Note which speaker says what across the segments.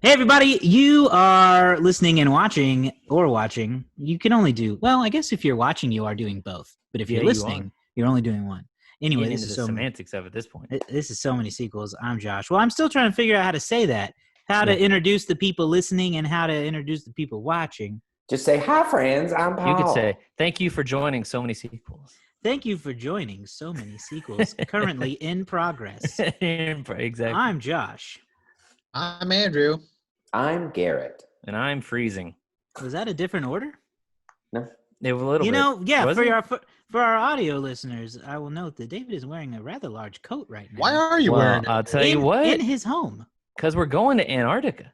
Speaker 1: Hey, everybody, you are listening and watching, or watching. You can only do, well, I guess if you're watching, you are doing both. But if you're listening, you're only doing one. Anyway,
Speaker 2: Getting into the semantics of it at this point.
Speaker 1: This is so many sequels. I'm Josh. Well, I'm still trying to figure out how to say that, how to introduce the people listening and how to introduce the people watching.
Speaker 3: Just say, hi, friends, I'm Paul.
Speaker 2: You could say, thank you for joining so many sequels.
Speaker 1: Thank you for joining so many sequels currently in progress.
Speaker 2: Exactly.
Speaker 1: I'm Josh.
Speaker 4: I'm Andrew.
Speaker 3: I'm Garrett.
Speaker 2: And I'm freezing.
Speaker 1: Was that a different order?
Speaker 3: No.
Speaker 2: It was a little bit.
Speaker 1: Yeah, for our audio listeners, I will note that David is wearing a rather large coat right now.
Speaker 4: Why are you wearing it?
Speaker 2: I'll tell you what.
Speaker 1: In his home.
Speaker 2: Because we're going to Antarctica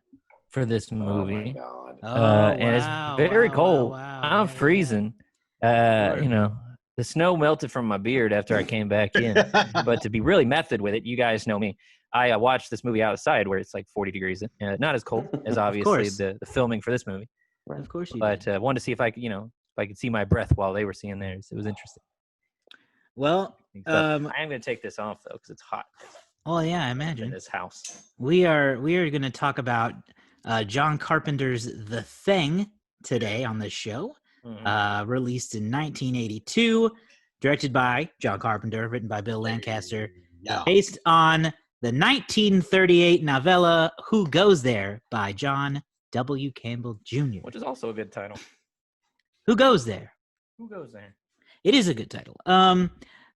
Speaker 2: for this movie.
Speaker 3: Oh, my God.
Speaker 2: And it's very cold. I'm freezing. You know, the snow melted from my beard after I came back in. But to be really method with it, you guys know me. I watched this movie outside where it's like 40 degrees. Not as cold as obviously the filming for this movie.
Speaker 3: Right.
Speaker 1: Of course you
Speaker 2: But
Speaker 1: did.
Speaker 2: wanted to see if I could, if I could see my breath while they were seeing theirs. It was interesting.
Speaker 1: Well,
Speaker 2: I am going to take this off though because it's hot.
Speaker 1: Oh yeah, I
Speaker 2: In
Speaker 1: imagine.
Speaker 2: this house.
Speaker 1: We are going to talk about John Carpenter's The Thing today on this show.
Speaker 2: Mhm.
Speaker 1: Released in 1982, directed by John Carpenter, written by Bill Lancaster, based on the 1938 novella Who Goes There by John W. Campbell Jr.
Speaker 2: Which is also a good title.
Speaker 1: Who Goes There?
Speaker 2: Who goes there?
Speaker 1: It is a good title.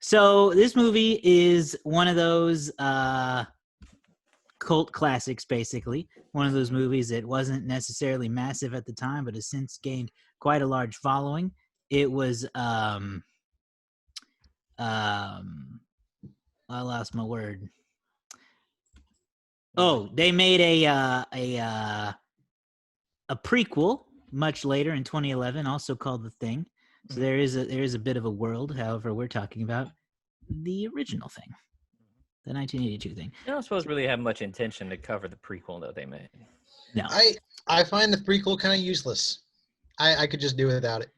Speaker 1: So this movie is one of those cult classics, basically. One of those movies that wasn't necessarily massive at the time, but has since gained quite a large following. It was I lost my word. Oh, they made a prequel much later in 2011, also called The Thing. So there is a bit of a world. However, we're talking about the original Thing, the 1982 Thing.
Speaker 2: I don't suppose really have much intention to cover the prequel that they made.
Speaker 1: No,
Speaker 4: I find the prequel kind of useless. I could just do without it.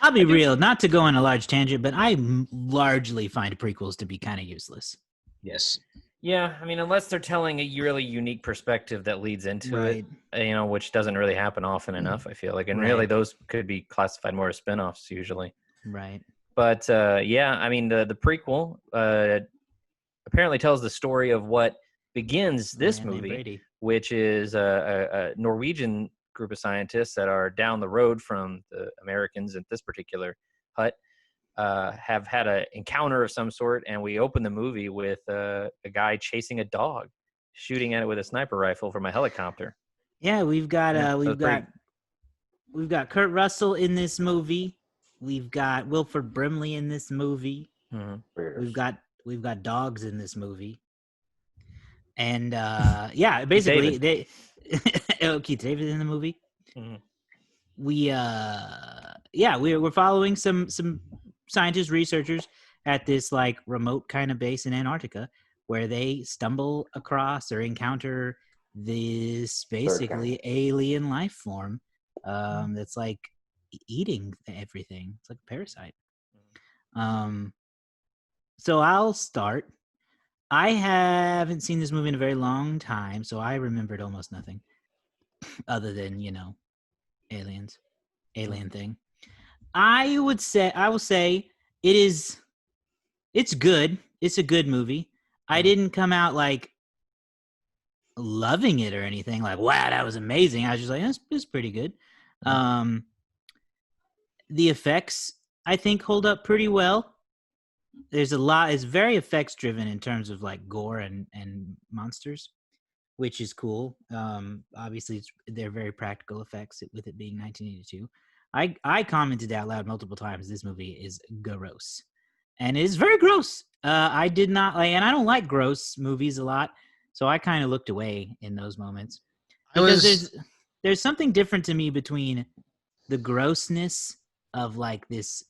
Speaker 1: I'll be real. Not to go on a large tangent, but I largely find prequels to be kind of useless.
Speaker 4: Yes.
Speaker 2: Yeah, I mean, unless they're telling a really unique perspective that leads into
Speaker 1: Right.
Speaker 2: it, which doesn't really happen often enough, I feel like. And really, those could be classified more as spin-offs usually.
Speaker 1: Right.
Speaker 2: But, yeah, I mean, the prequel apparently tells the story of what begins this
Speaker 1: Man named
Speaker 2: movie,
Speaker 1: Brady.
Speaker 2: which is a Norwegian group of scientists that are down the road from the Americans at this particular hut. Have had an encounter of some sort, and we open the movie with a guy chasing a dog, shooting at it with a sniper rifle from a helicopter.
Speaker 1: Yeah, we've got we've got Kurt Russell in this movie. We've got Wilford Brimley in this movie.
Speaker 2: Mm-hmm.
Speaker 1: We've got dogs in this movie. And yeah, basically they Keith David in the movie.
Speaker 2: Mm-hmm.
Speaker 1: We're following some scientists, researchers at this like remote kind of base in Antarctica where they stumble across or encounter this basically alien life form that's like eating everything. It's like a parasite. So I'll start. I haven't seen this movie in a very long time, so I remembered almost nothing other than, alien thing. I will say it's good. It's a good movie. I didn't come out like loving it or anything like, wow, that was amazing. I was just like, it's pretty good. The effects I think hold up pretty well. There's a lot, it's very effects driven in terms of like gore and monsters, which is cool. Obviously they're very practical effects with it being 1982. I commented out loud multiple times, this movie is gross. And it is very gross. I did not like, and I don't like gross movies a lot, so I kind of looked away in those moments. Because there's something different to me between the grossness of like this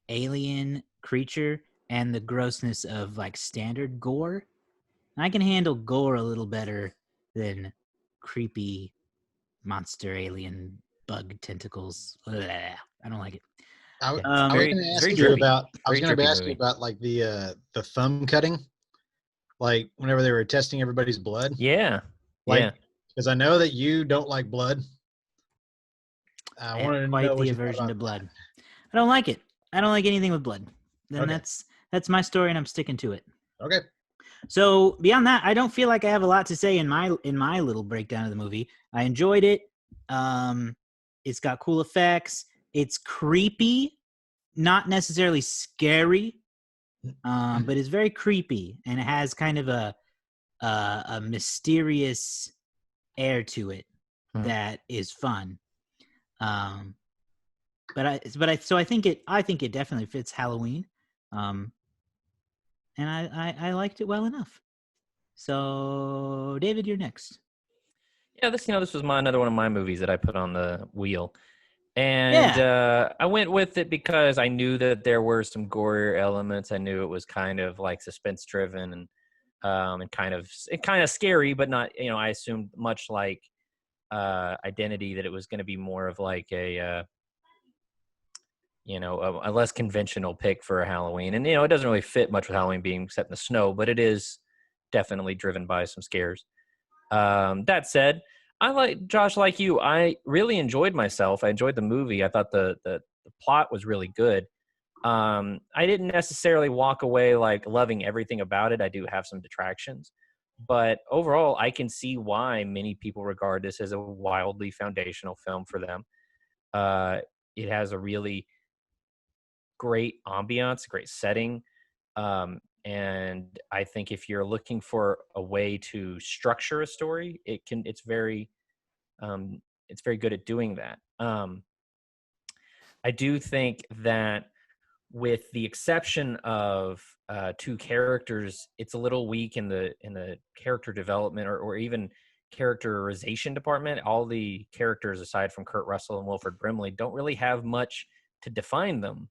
Speaker 1: alien creature and the grossness of like standard gore. I can handle gore a little better than creepy monster alien bug tentacles. Blah. I don't like it.
Speaker 4: I was going to ask you about like the thumb cutting, like whenever they were testing everybody's blood.
Speaker 2: Yeah.
Speaker 4: Like,
Speaker 2: yeah.
Speaker 4: Because I know that you don't like blood. I
Speaker 1: I have
Speaker 4: wanted to
Speaker 1: quite
Speaker 4: know what
Speaker 1: the
Speaker 4: you thought
Speaker 1: aversion
Speaker 4: about
Speaker 1: to blood. I don't like it. I don't like anything with blood. Then
Speaker 4: Okay.
Speaker 1: that's my story, and I'm sticking to it.
Speaker 4: that. Okay.
Speaker 1: So beyond that, I don't feel like I have a lot to say in my little breakdown of the movie. I enjoyed it. It's got cool effects. It's creepy, not necessarily scary, but it's very creepy, and it has kind of a mysterious air to it that is fun. So I think it definitely fits Halloween, and I liked it well enough. So David, you're next.
Speaker 2: Yeah, this was another one of my movies that I put on the wheel, and
Speaker 1: Yeah.
Speaker 2: I went with it because I knew that there were some gorier elements. I knew it was kind of like suspense driven and kind of scary, but not. I assumed much like Identity that it was going to be more of like a less conventional pick for a Halloween. And, it doesn't really fit much with Halloween being set in the snow, but it is definitely driven by some scares. That said, Josh, like you, I really enjoyed myself. I enjoyed the movie. I thought the plot was really good. I didn't necessarily walk away like loving everything about it. I do have some detractions, but overall, I can see why many people regard this as a wildly foundational film for them. It has a really great ambiance, great setting. And I think if you're looking for a way to structure a story, it's very good at doing that. I do think that with the exception of two characters, it's a little weak in the character development or even characterization department. All the characters aside from Kurt Russell and Wilford Brimley don't really have much to define them.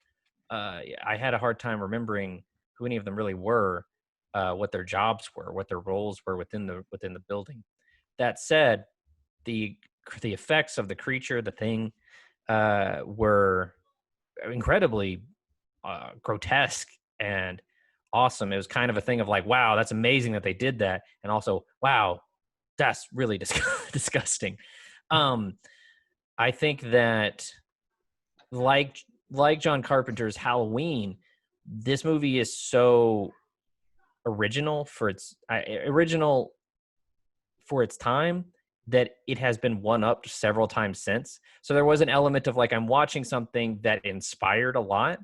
Speaker 2: I had a hard time remembering who any of them really were, what their jobs were, what their roles were within the building. That said, the effects of the creature, the thing, were incredibly grotesque and awesome. It was kind of a thing of like, wow, that's amazing that they did that, and also, wow, that's really disgusting. I think that like John Carpenter's Halloween, this movie is so original for its time that it has been one-upped several times since. So there was an element of like, I'm watching something that inspired a lot,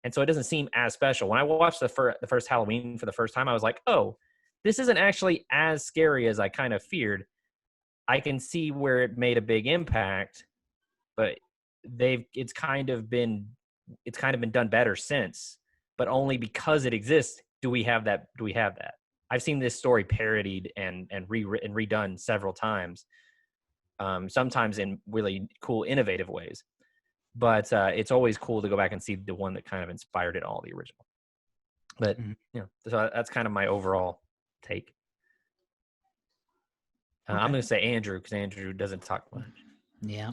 Speaker 2: and so it doesn't seem as special. When I watched the first Halloween for the first time, I was like, oh, this isn't actually as scary as I kind of feared. I can see where it made a big impact, but it's kind of been done better since, but only because it exists do we have that. I've seen this story parodied and redone several times, sometimes in really cool, innovative ways. But it's always cool to go back and see the one that kind of inspired it all, the original. But so that's kind of my overall take.
Speaker 1: Okay.
Speaker 2: I'm going to say Andrew because Andrew doesn't talk much.
Speaker 1: Yeah.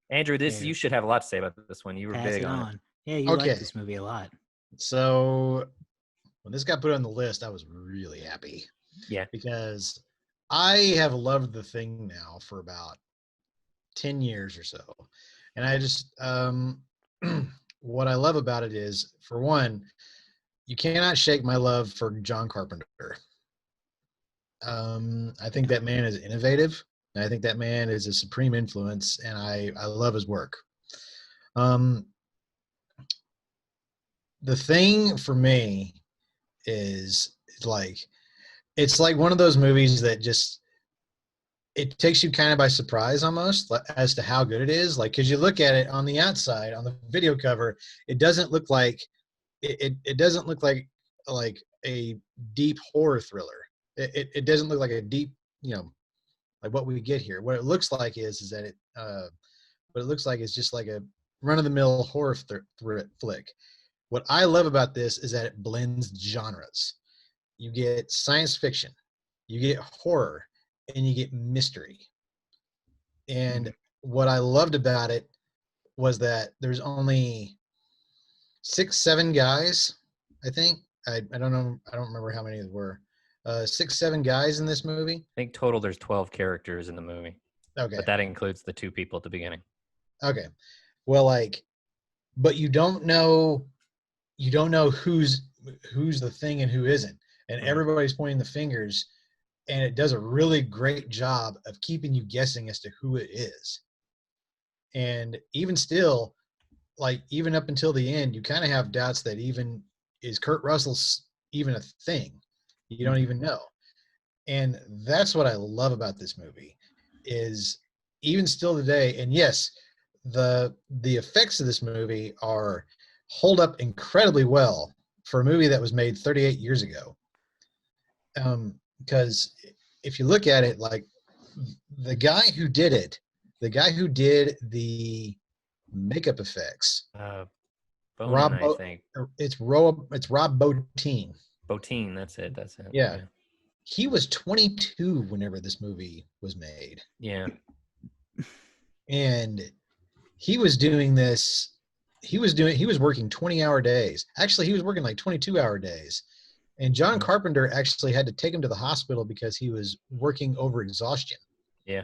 Speaker 2: Andrew, you should have a lot to say about this one. You were
Speaker 1: Pass
Speaker 2: big
Speaker 1: it
Speaker 2: on it.
Speaker 1: Yeah, you like this movie a lot.
Speaker 4: So when this got put on the list, I was really happy.
Speaker 2: Yeah.
Speaker 4: Because I have loved The Thing now for about 10 years or so. And I just, what I love about it is, for one, you cannot shake my love for John Carpenter. I think that man is innovative. And I think that man is a supreme influence, and I love his work. The Thing for me is like, it's like one of those movies that just, it takes you kind of by surprise almost as to how good it is. Like, cause you look at it on the outside, on the video cover, it doesn't look like, it doesn't look like a deep horror thriller. It doesn't look like a deep, like what we get here. What it looks like is that what it looks like is just like a run-of-the-mill horror flick. What I love about this is that it blends genres. You get science fiction, you get horror, and you get mystery. And what I loved about it was that there's only 6, 7 guys, I think. I don't know. I don't remember how many there were. 6, 7 guys in this movie.
Speaker 2: I think total there's 12 characters in the movie,
Speaker 4: Okay.
Speaker 2: but that includes the 2 people at the beginning.
Speaker 4: Okay. Well, like, but you don't know who's the thing and who isn't, and everybody's pointing the fingers, and it does a really great job of keeping you guessing as to who it is. And even still, like, even up until the end, you kind of have doubts that even is Kurt Russell's even a thing. You don't even know. And that's what I love about this movie, is even still today. And yes, the effects of this movie hold up incredibly well for a movie that was made 38 years ago. Because if you look at it, like, the guy who did the makeup effects,
Speaker 2: Bonin, I think.
Speaker 4: It's Rob Bottin.
Speaker 2: Bottin, that's it.
Speaker 4: Yeah. He was 22 whenever this movie was made.
Speaker 2: Yeah.
Speaker 4: And he was doing this. He was working 20-hour days. Actually, he was working like 22-hour days. And John Carpenter actually had to take him to the hospital because he was working over exhaustion.
Speaker 2: Yeah.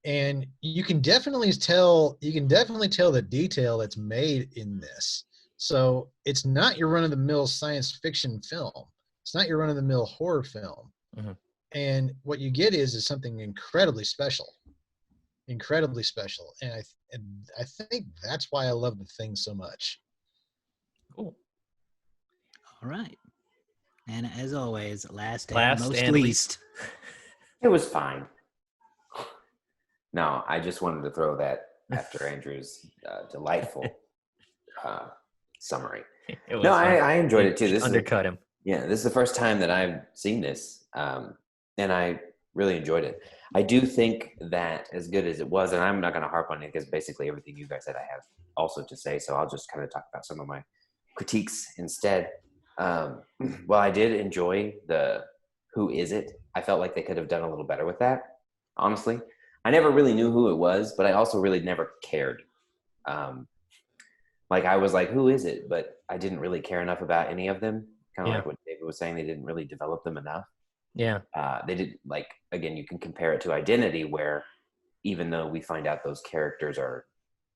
Speaker 4: And you can definitely tell the detail that's made in this. So it's not your run-of-the-mill science fiction film. It's not your run-of-the-mill horror film.
Speaker 2: Mm-hmm.
Speaker 4: And what you get is something incredibly special. Incredibly special. And I think that's why I love The Thing so much.
Speaker 2: Cool.
Speaker 1: All right. And as always, last
Speaker 2: Last
Speaker 1: and most
Speaker 2: and
Speaker 1: least.
Speaker 3: It was fine. No, I just wanted to throw that after Andrew's delightful summary.
Speaker 2: It was
Speaker 3: No,
Speaker 2: fun.
Speaker 3: I enjoyed it too. This
Speaker 2: undercut him.
Speaker 3: Yeah, this is the first time that I've seen this, and I really enjoyed it. I do think that, as good as it was, and I'm not going to harp on it because basically everything you guys said I have also to say, so I'll just kind of talk about some of my critiques instead. Well, I did enjoy the who is it. I felt like they could have done a little better with that, honestly. I never really knew who it was, but I also really never cared. Like, I was like, who is it? But I didn't really care enough about any of them. Kind of like what David was saying, they didn't really develop them enough.
Speaker 2: Yeah.
Speaker 3: They did, like, again, you can compare it to Identity, where even though we find out those characters are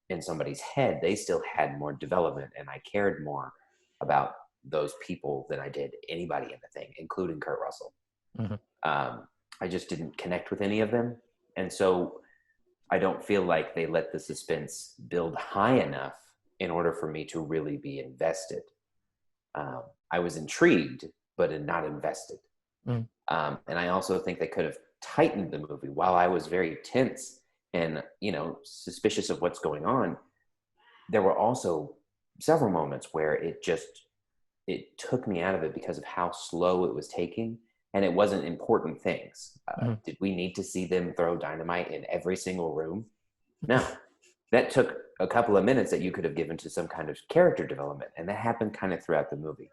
Speaker 3: in somebody's head, they still had more development, and I cared more about those people than I did anybody in the thing, including Kurt Russell.
Speaker 2: Mm-hmm.
Speaker 3: I just didn't connect with any of them. And so I don't feel like they let the suspense build high enough in order for me to really be invested. I was intrigued, but not invested. And I also think they could have tightened the movie. While I was very tense and, suspicious of what's going on, there were also several moments where it took me out of it because of how slow it was taking. And it wasn't important things. Did we need to see them throw dynamite in every single room? No. That took a couple of minutes that you could have given to some kind of character development. And that happened kind of throughout the movie.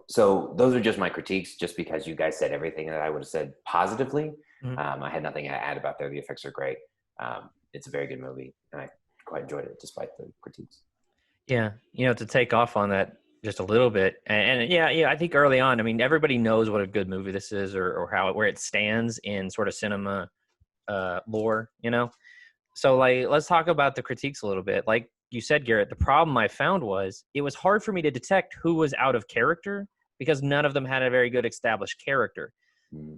Speaker 3: So those are just my critiques, just because you guys said everything that I would have said positively. I had nothing to add about there. The effects are great. It's a very good movie, and I quite enjoyed it despite the critiques.
Speaker 2: Yeah. To take off on that just a little bit. And I think early on, I mean, everybody knows what a good movie this is, or where it stands in sort of cinema lore, So, like, let's talk about the critiques a little bit. Like you said, Garrett, the problem I found was it was hard for me to detect who was out of character because none of them had a very good established character.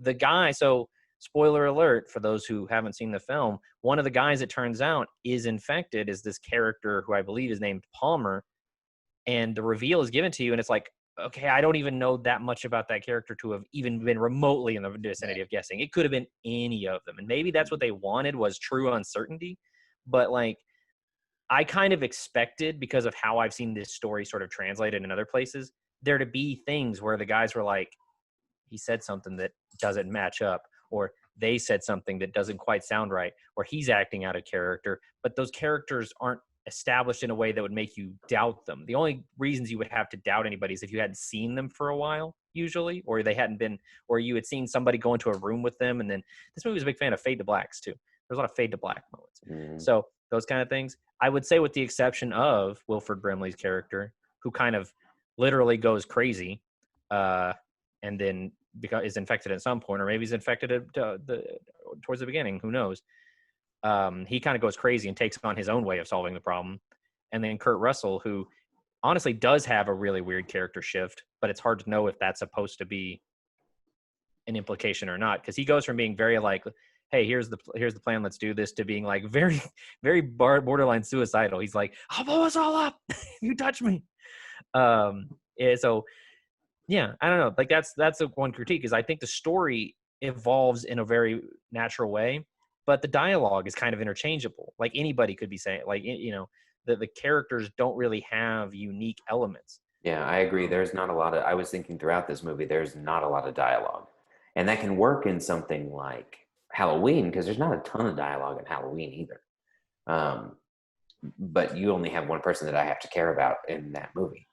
Speaker 2: The guy, so spoiler alert for those who haven't seen the film, one of the guys, it turns out, is infected, is this character who I believe is named Palmer. And the reveal is given to you, and it's like, okay, I don't even know that much about that character to have even been remotely in the vicinity of guessing. It could have been any of them. And maybe that's what they wanted, was true uncertainty. But, like, I kind of expected, because of how I've seen this story sort of translated in other places, there to be things where the guys were like, he said something that doesn't match up, or they said something that doesn't quite sound right, or he's acting out of character. But those characters aren't established in a way that would make you doubt them. The only reasons you would have to doubt anybody is if you hadn't seen them for a while, usually, or they hadn't been, or you had seen somebody go into a room with them. And then this movie was a big fan of fade to blacks too. There's a lot of fade to black moments. So those kind of things, I would say, with the exception of Wilford Brimley's character, who kind of literally goes crazy, and then is infected at some point, or maybe he's infected towards the beginning. Who knows? He kind of goes crazy and takes on his own way of solving the problem. And then Kurt Russell, who honestly does have a really weird character shift, but it's hard to know if that's supposed to be an implication or not, because he goes from being very like, hey, here's the plan, let's do this, to being like very, very borderline suicidal. He's like, I'll blow us all up. You touch me. So yeah, I don't know. Like that's a one critique, is I think the story evolves in a very natural way, but the dialogue is kind of interchangeable. Like anybody could be saying, like, you know, the characters don't really have unique elements.
Speaker 3: Yeah, I agree. There's not a lot of, I was thinking throughout this movie, there's not a lot of dialogue. And that can work in something like Halloween, because there's not a ton of dialogue in Halloween either. But you only have one person that I have to care about in that movie.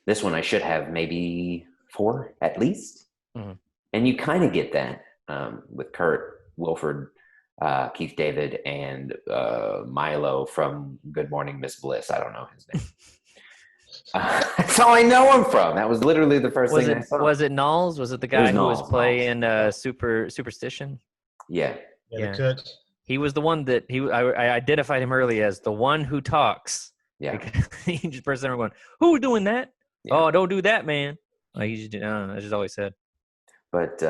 Speaker 3: This one I should have maybe 4 at least.
Speaker 2: Mm-hmm.
Speaker 3: And you kind of get that with Kurt, Wilford, Keith David, and Milo from Good Morning Miss Bliss. I don't know his name. That's all I know him from. That was literally the first thing I saw.
Speaker 2: Was it Knowles? Was it the guy who was playing Superstition?
Speaker 3: Yeah.
Speaker 4: Yeah, the cook.
Speaker 2: He was the one that I identified him early as the one who talks.
Speaker 3: Yeah.
Speaker 2: He just burst in going, "Who's doing that?
Speaker 3: Yeah.
Speaker 2: Oh, don't do that, man." Like he just, that's just all he said.
Speaker 3: But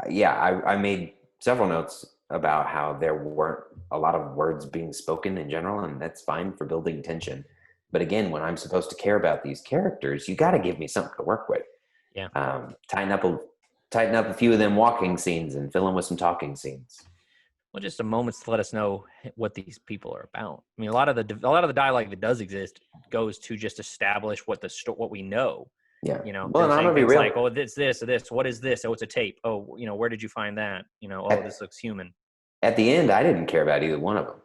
Speaker 3: yeah, I made several notes about how there weren't a lot of words being spoken in general, and that's fine for building tension. But again, when I'm supposed to care about these characters, you got to give me something to work with.
Speaker 2: Yeah.
Speaker 3: Tighten up a few of them walking scenes and fill them with some talking scenes.
Speaker 2: Well, just a moment to let us know what these people are about. I mean, a lot of the dialogue that does exist goes to just establish what we know.
Speaker 3: Yeah.
Speaker 2: You know,
Speaker 3: well, and I'm gonna be real.
Speaker 2: Like, oh, this. What is this? Oh, it's a tape. Oh, you know, where did you find that? You know, oh, this looks human.
Speaker 3: At the end, I didn't care about either one of them.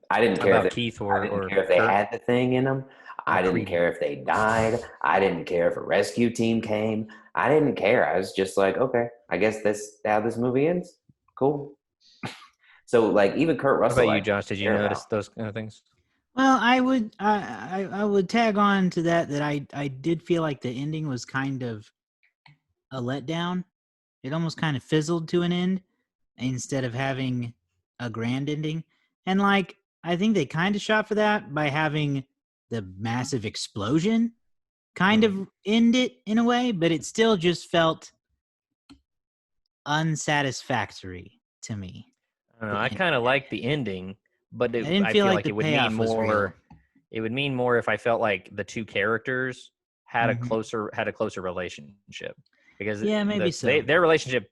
Speaker 3: I didn't care
Speaker 2: about
Speaker 3: if
Speaker 2: Keith
Speaker 3: I didn't care if they had the thing in them. I didn't care if they died. I didn't care if a rescue team came. I didn't care. I was just like, okay, I guess that's how this movie ends. Cool. So, like, even Kurt Russell.
Speaker 2: How about you, Josh? Did you notice those kind of things?
Speaker 1: Well, I would tag on to that I did feel like the ending was kind of a letdown. It almost kind of fizzled to an end instead of having a grand ending. And like, I think they kind of shot for that by having the massive explosion kind of end it in a way, but it still just felt unsatisfactory to me.
Speaker 2: I don't know. I kind of like the ending, but
Speaker 1: I feel like it would mean
Speaker 2: more. It would mean more if I felt like the two characters had a closer relationship, because
Speaker 1: maybe so.
Speaker 2: Their relationship.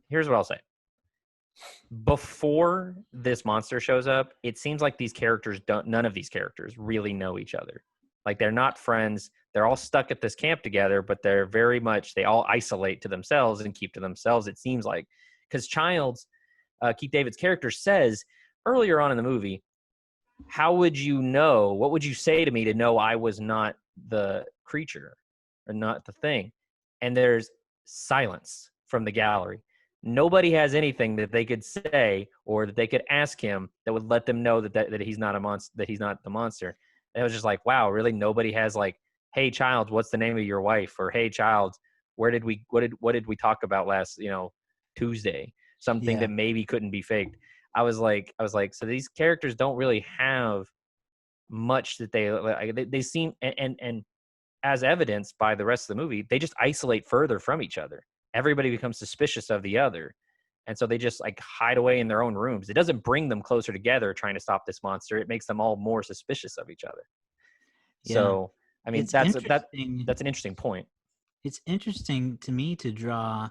Speaker 2: Here's what I'll say. Before this monster shows up, it seems like none of these characters really know each other. Like, they're not friends. They're all stuck at this camp together, but they're very much, they all isolate to themselves and keep to themselves, it seems like. Because Keith David's character says earlier on in the movie, how would you know, what would you say to me to know I was not the creature or not the thing? And there's silence from the gallery. Nobody has anything that they could say or that they could ask him that would let them know that he's not a monster, that he's not the monster. And it was just like, wow, really? Nobody has like, hey child, what's the name of your wife? Or hey child, what did we talk about last, Tuesday? Something that maybe couldn't be faked. I was like, so these characters don't really have much that they seem, and as evidenced by the rest of the movie, they just isolate further from each other. Everybody becomes suspicious of the other. And so they just like hide away in their own rooms. It doesn't bring them closer together trying to stop this monster. It makes them all more suspicious of each other. Yeah. So, I mean, that's an interesting point.
Speaker 1: It's interesting to me to draw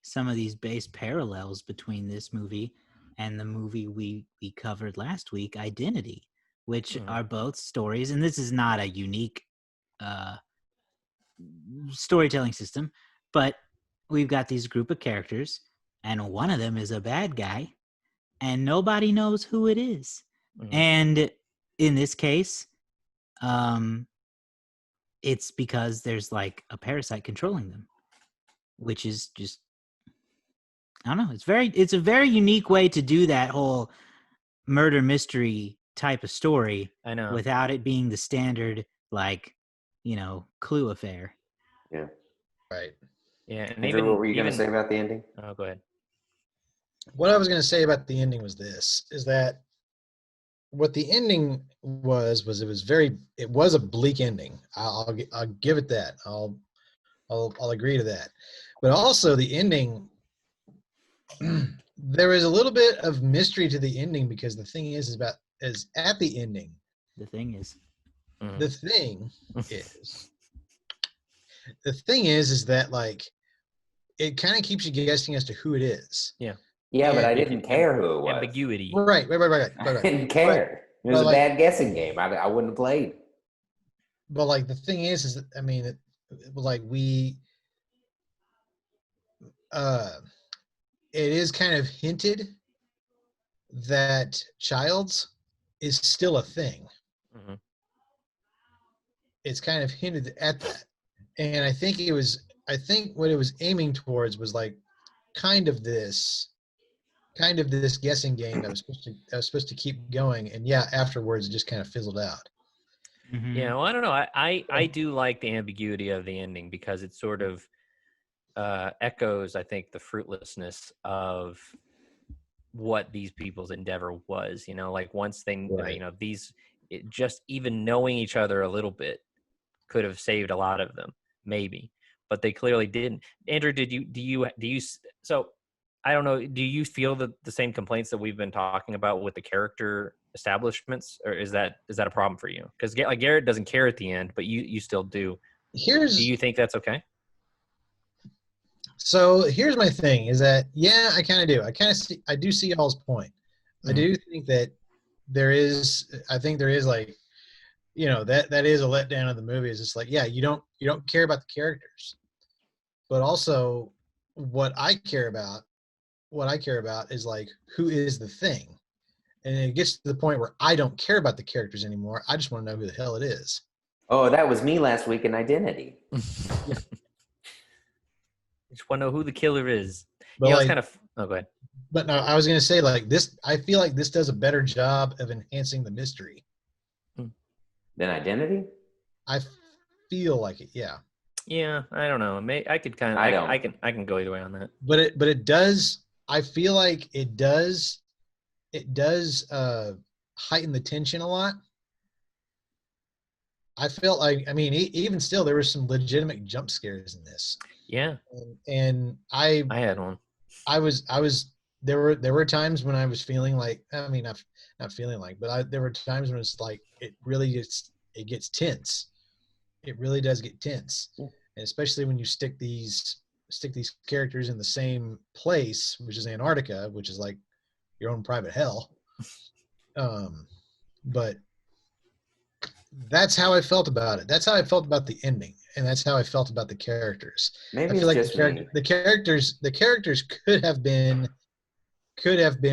Speaker 1: some of these base parallels between this movie and the movie we covered last week, Identity, which are both stories. And this is not a unique storytelling system, but we've got these group of characters, and one of them is a bad guy, and nobody knows who it is. And in this case, it's because there's like a parasite controlling them, which is just, I don't know. It's a very unique way to do that whole murder mystery type of story.
Speaker 2: I know.
Speaker 1: Without it being the standard, like, Clue affair.
Speaker 3: Yeah.
Speaker 4: Right.
Speaker 2: Yeah, and
Speaker 3: Andrew, what were you going to say about the ending?
Speaker 2: Oh, go ahead.
Speaker 4: What I was going to say about the ending was this: is that what the ending was it was a bleak ending. I'll give it that. I'll agree to that. But also the ending, there is a little bit of mystery to the ending, because the thing is at the ending.
Speaker 1: The thing is,
Speaker 4: The thing is that like it kind of keeps you guessing as to who it is.
Speaker 2: Yeah.
Speaker 3: Yeah, but I didn't care who it was.
Speaker 2: Ambiguity.
Speaker 4: Right.
Speaker 3: I didn't care. It was a bad guessing game. I wouldn't have played.
Speaker 4: But like the thing is that, I mean, it is kind of hinted that Childs is still a thing.
Speaker 2: Mm-hmm.
Speaker 4: It's kind of hinted at that, and I think what it was aiming towards was like kind of this guessing game that was supposed to keep going, and afterwards it just kind of fizzled out.
Speaker 1: mm-hmm.
Speaker 2: Yeah, well, I don't know. I do like the ambiguity of the ending, because it sort of echoes, I think, the fruitlessness of what these people's endeavor was. Like once they, just even knowing each other a little bit could have saved a lot of them, maybe, but they clearly didn't. Andrew, do you? So I don't know. Do you feel the same complaints that we've been talking about with the character establishments, or is that a problem for you? Because like Garrett doesn't care at the end, but you still do. Do you think that's okay?
Speaker 4: So here's my thing: is that I kind of do. I do see y'all's point. Mm-hmm. I do think that there is. I think there is like, that is a letdown of the movie. Is it's like, you don't care about the characters, but also what I care about is like, who is the thing, and it gets to the point where I don't care about the characters anymore. I just want to know who the hell it is.
Speaker 3: Oh, that was me last week in Identity.
Speaker 2: Just want to know who the killer is.
Speaker 4: But
Speaker 2: it's kind of. Oh, go ahead.
Speaker 4: But no, I was going to say like this. I feel like this does a better job of enhancing the mystery
Speaker 3: than Identity.
Speaker 4: I feel like it. Yeah.
Speaker 2: Yeah, I don't know. I could kind of. I can go either way on that.
Speaker 4: But it does. I feel like it does. It does heighten the tension a lot. I felt like, I mean, even still, there were some legitimate jump scares in this.
Speaker 2: Yeah.
Speaker 4: And I
Speaker 2: had one.
Speaker 4: There were times when I was feeling like, I mean, not feeling like, but there were times when it's like, it gets tense. It really does get tense. Yeah. And especially when you stick these characters in the same place, which is Antarctica, which is like your own private hell. But that's how I felt about it. That's how I felt about the ending, and that's how I felt about the characters.
Speaker 3: Maybe
Speaker 4: I feel like the characters could have been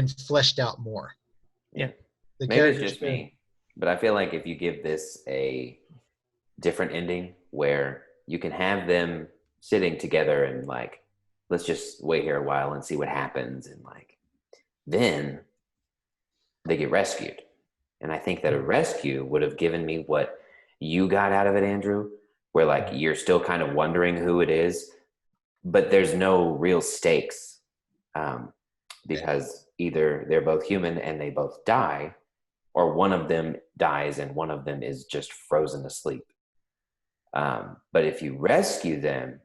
Speaker 4: fleshed out more.
Speaker 2: Yeah.
Speaker 3: Maybe it's just me, but I feel like if you give this a different ending where you can have them sitting together and like, let's just wait here a while and see what happens, and like, then they get rescued. And I think that a rescue would have given me what you got out of it, Andrew, where like you're still kind of wondering who it is, but there's no real stakes because either they're both human and they both die, or one of them dies and one of them is just frozen asleep. But if you rescue them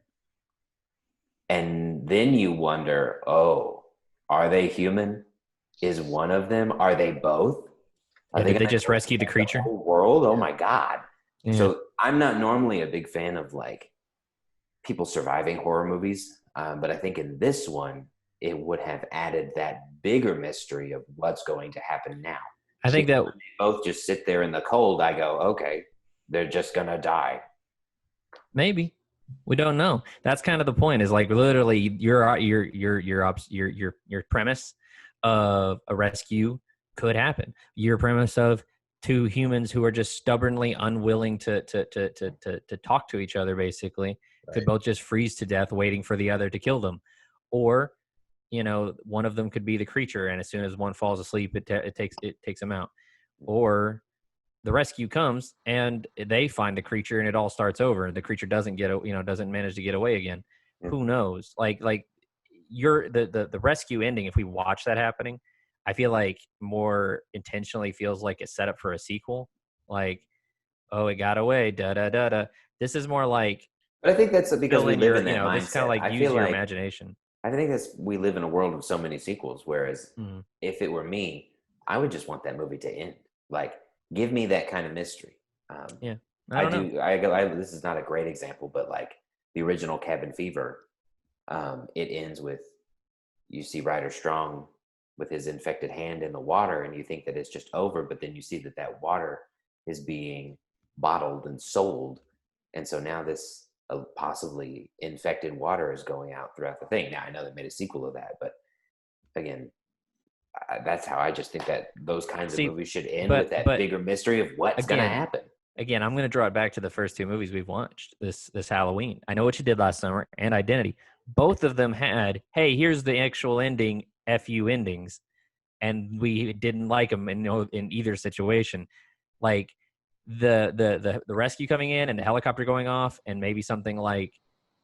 Speaker 3: and then you wonder, oh, are they human? Is one of them? Are they both?
Speaker 2: Did they just rescue the creature?
Speaker 3: The whole world? Oh my God.
Speaker 2: Yeah.
Speaker 3: So I'm not normally a big fan of like people surviving horror movies. But I think in this one, it would have added that bigger mystery of what's going to happen now.
Speaker 2: I think that
Speaker 3: when they both just sit there in the cold, I go, okay, they're just going to die.
Speaker 2: Maybe. We don't know. That's kind of the point, is like literally your premise of a rescue could happen. Your premise of two humans who are just stubbornly unwilling to talk to each other, basically, right, could both just freeze to death waiting for the other to kill them. Or, one of them could be the creature, and as soon as one falls asleep, it takes them out. Or the rescue comes and they find the creature and it all starts over. The creature doesn't manage to get away again. who knows? Like you're the rescue ending. If we watch that happening, I feel like more intentionally feels like it's set up for a sequel. Like, oh, it got away. Da da da da. This is more like
Speaker 3: But I think that's because
Speaker 2: fill
Speaker 3: we
Speaker 2: in
Speaker 3: live
Speaker 2: your,
Speaker 3: in that
Speaker 2: this is kind
Speaker 3: mindset.
Speaker 2: of like
Speaker 3: I
Speaker 2: use
Speaker 3: feel
Speaker 2: your
Speaker 3: like
Speaker 2: imagination.
Speaker 3: I think that's we live in a world of so many sequels. Whereas if it were me, I would just want that movie to end. Like, give me that kind of mystery.
Speaker 2: Yeah,
Speaker 3: I
Speaker 2: don't
Speaker 3: do.
Speaker 2: know.
Speaker 3: This is not a great example, but like the original Cabin Fever, it ends with you see Ryder Strong with his infected hand in the water, and you think that it's just over, but then you see that that water is being bottled and sold, and so now this possibly infected water is going out throughout the thing. Now I know they made a sequel of that, but again, that's how I just think that those kinds of movies should end, with that bigger mystery of what's going to happen.
Speaker 2: Again, I'm going to draw it back to the first two movies we've watched this Halloween. I Know What You Did Last Summer and Identity. Both of them had, hey, here's the actual ending, FU endings, and we didn't like them in either situation. Like the rescue coming in and the helicopter going off, and maybe something like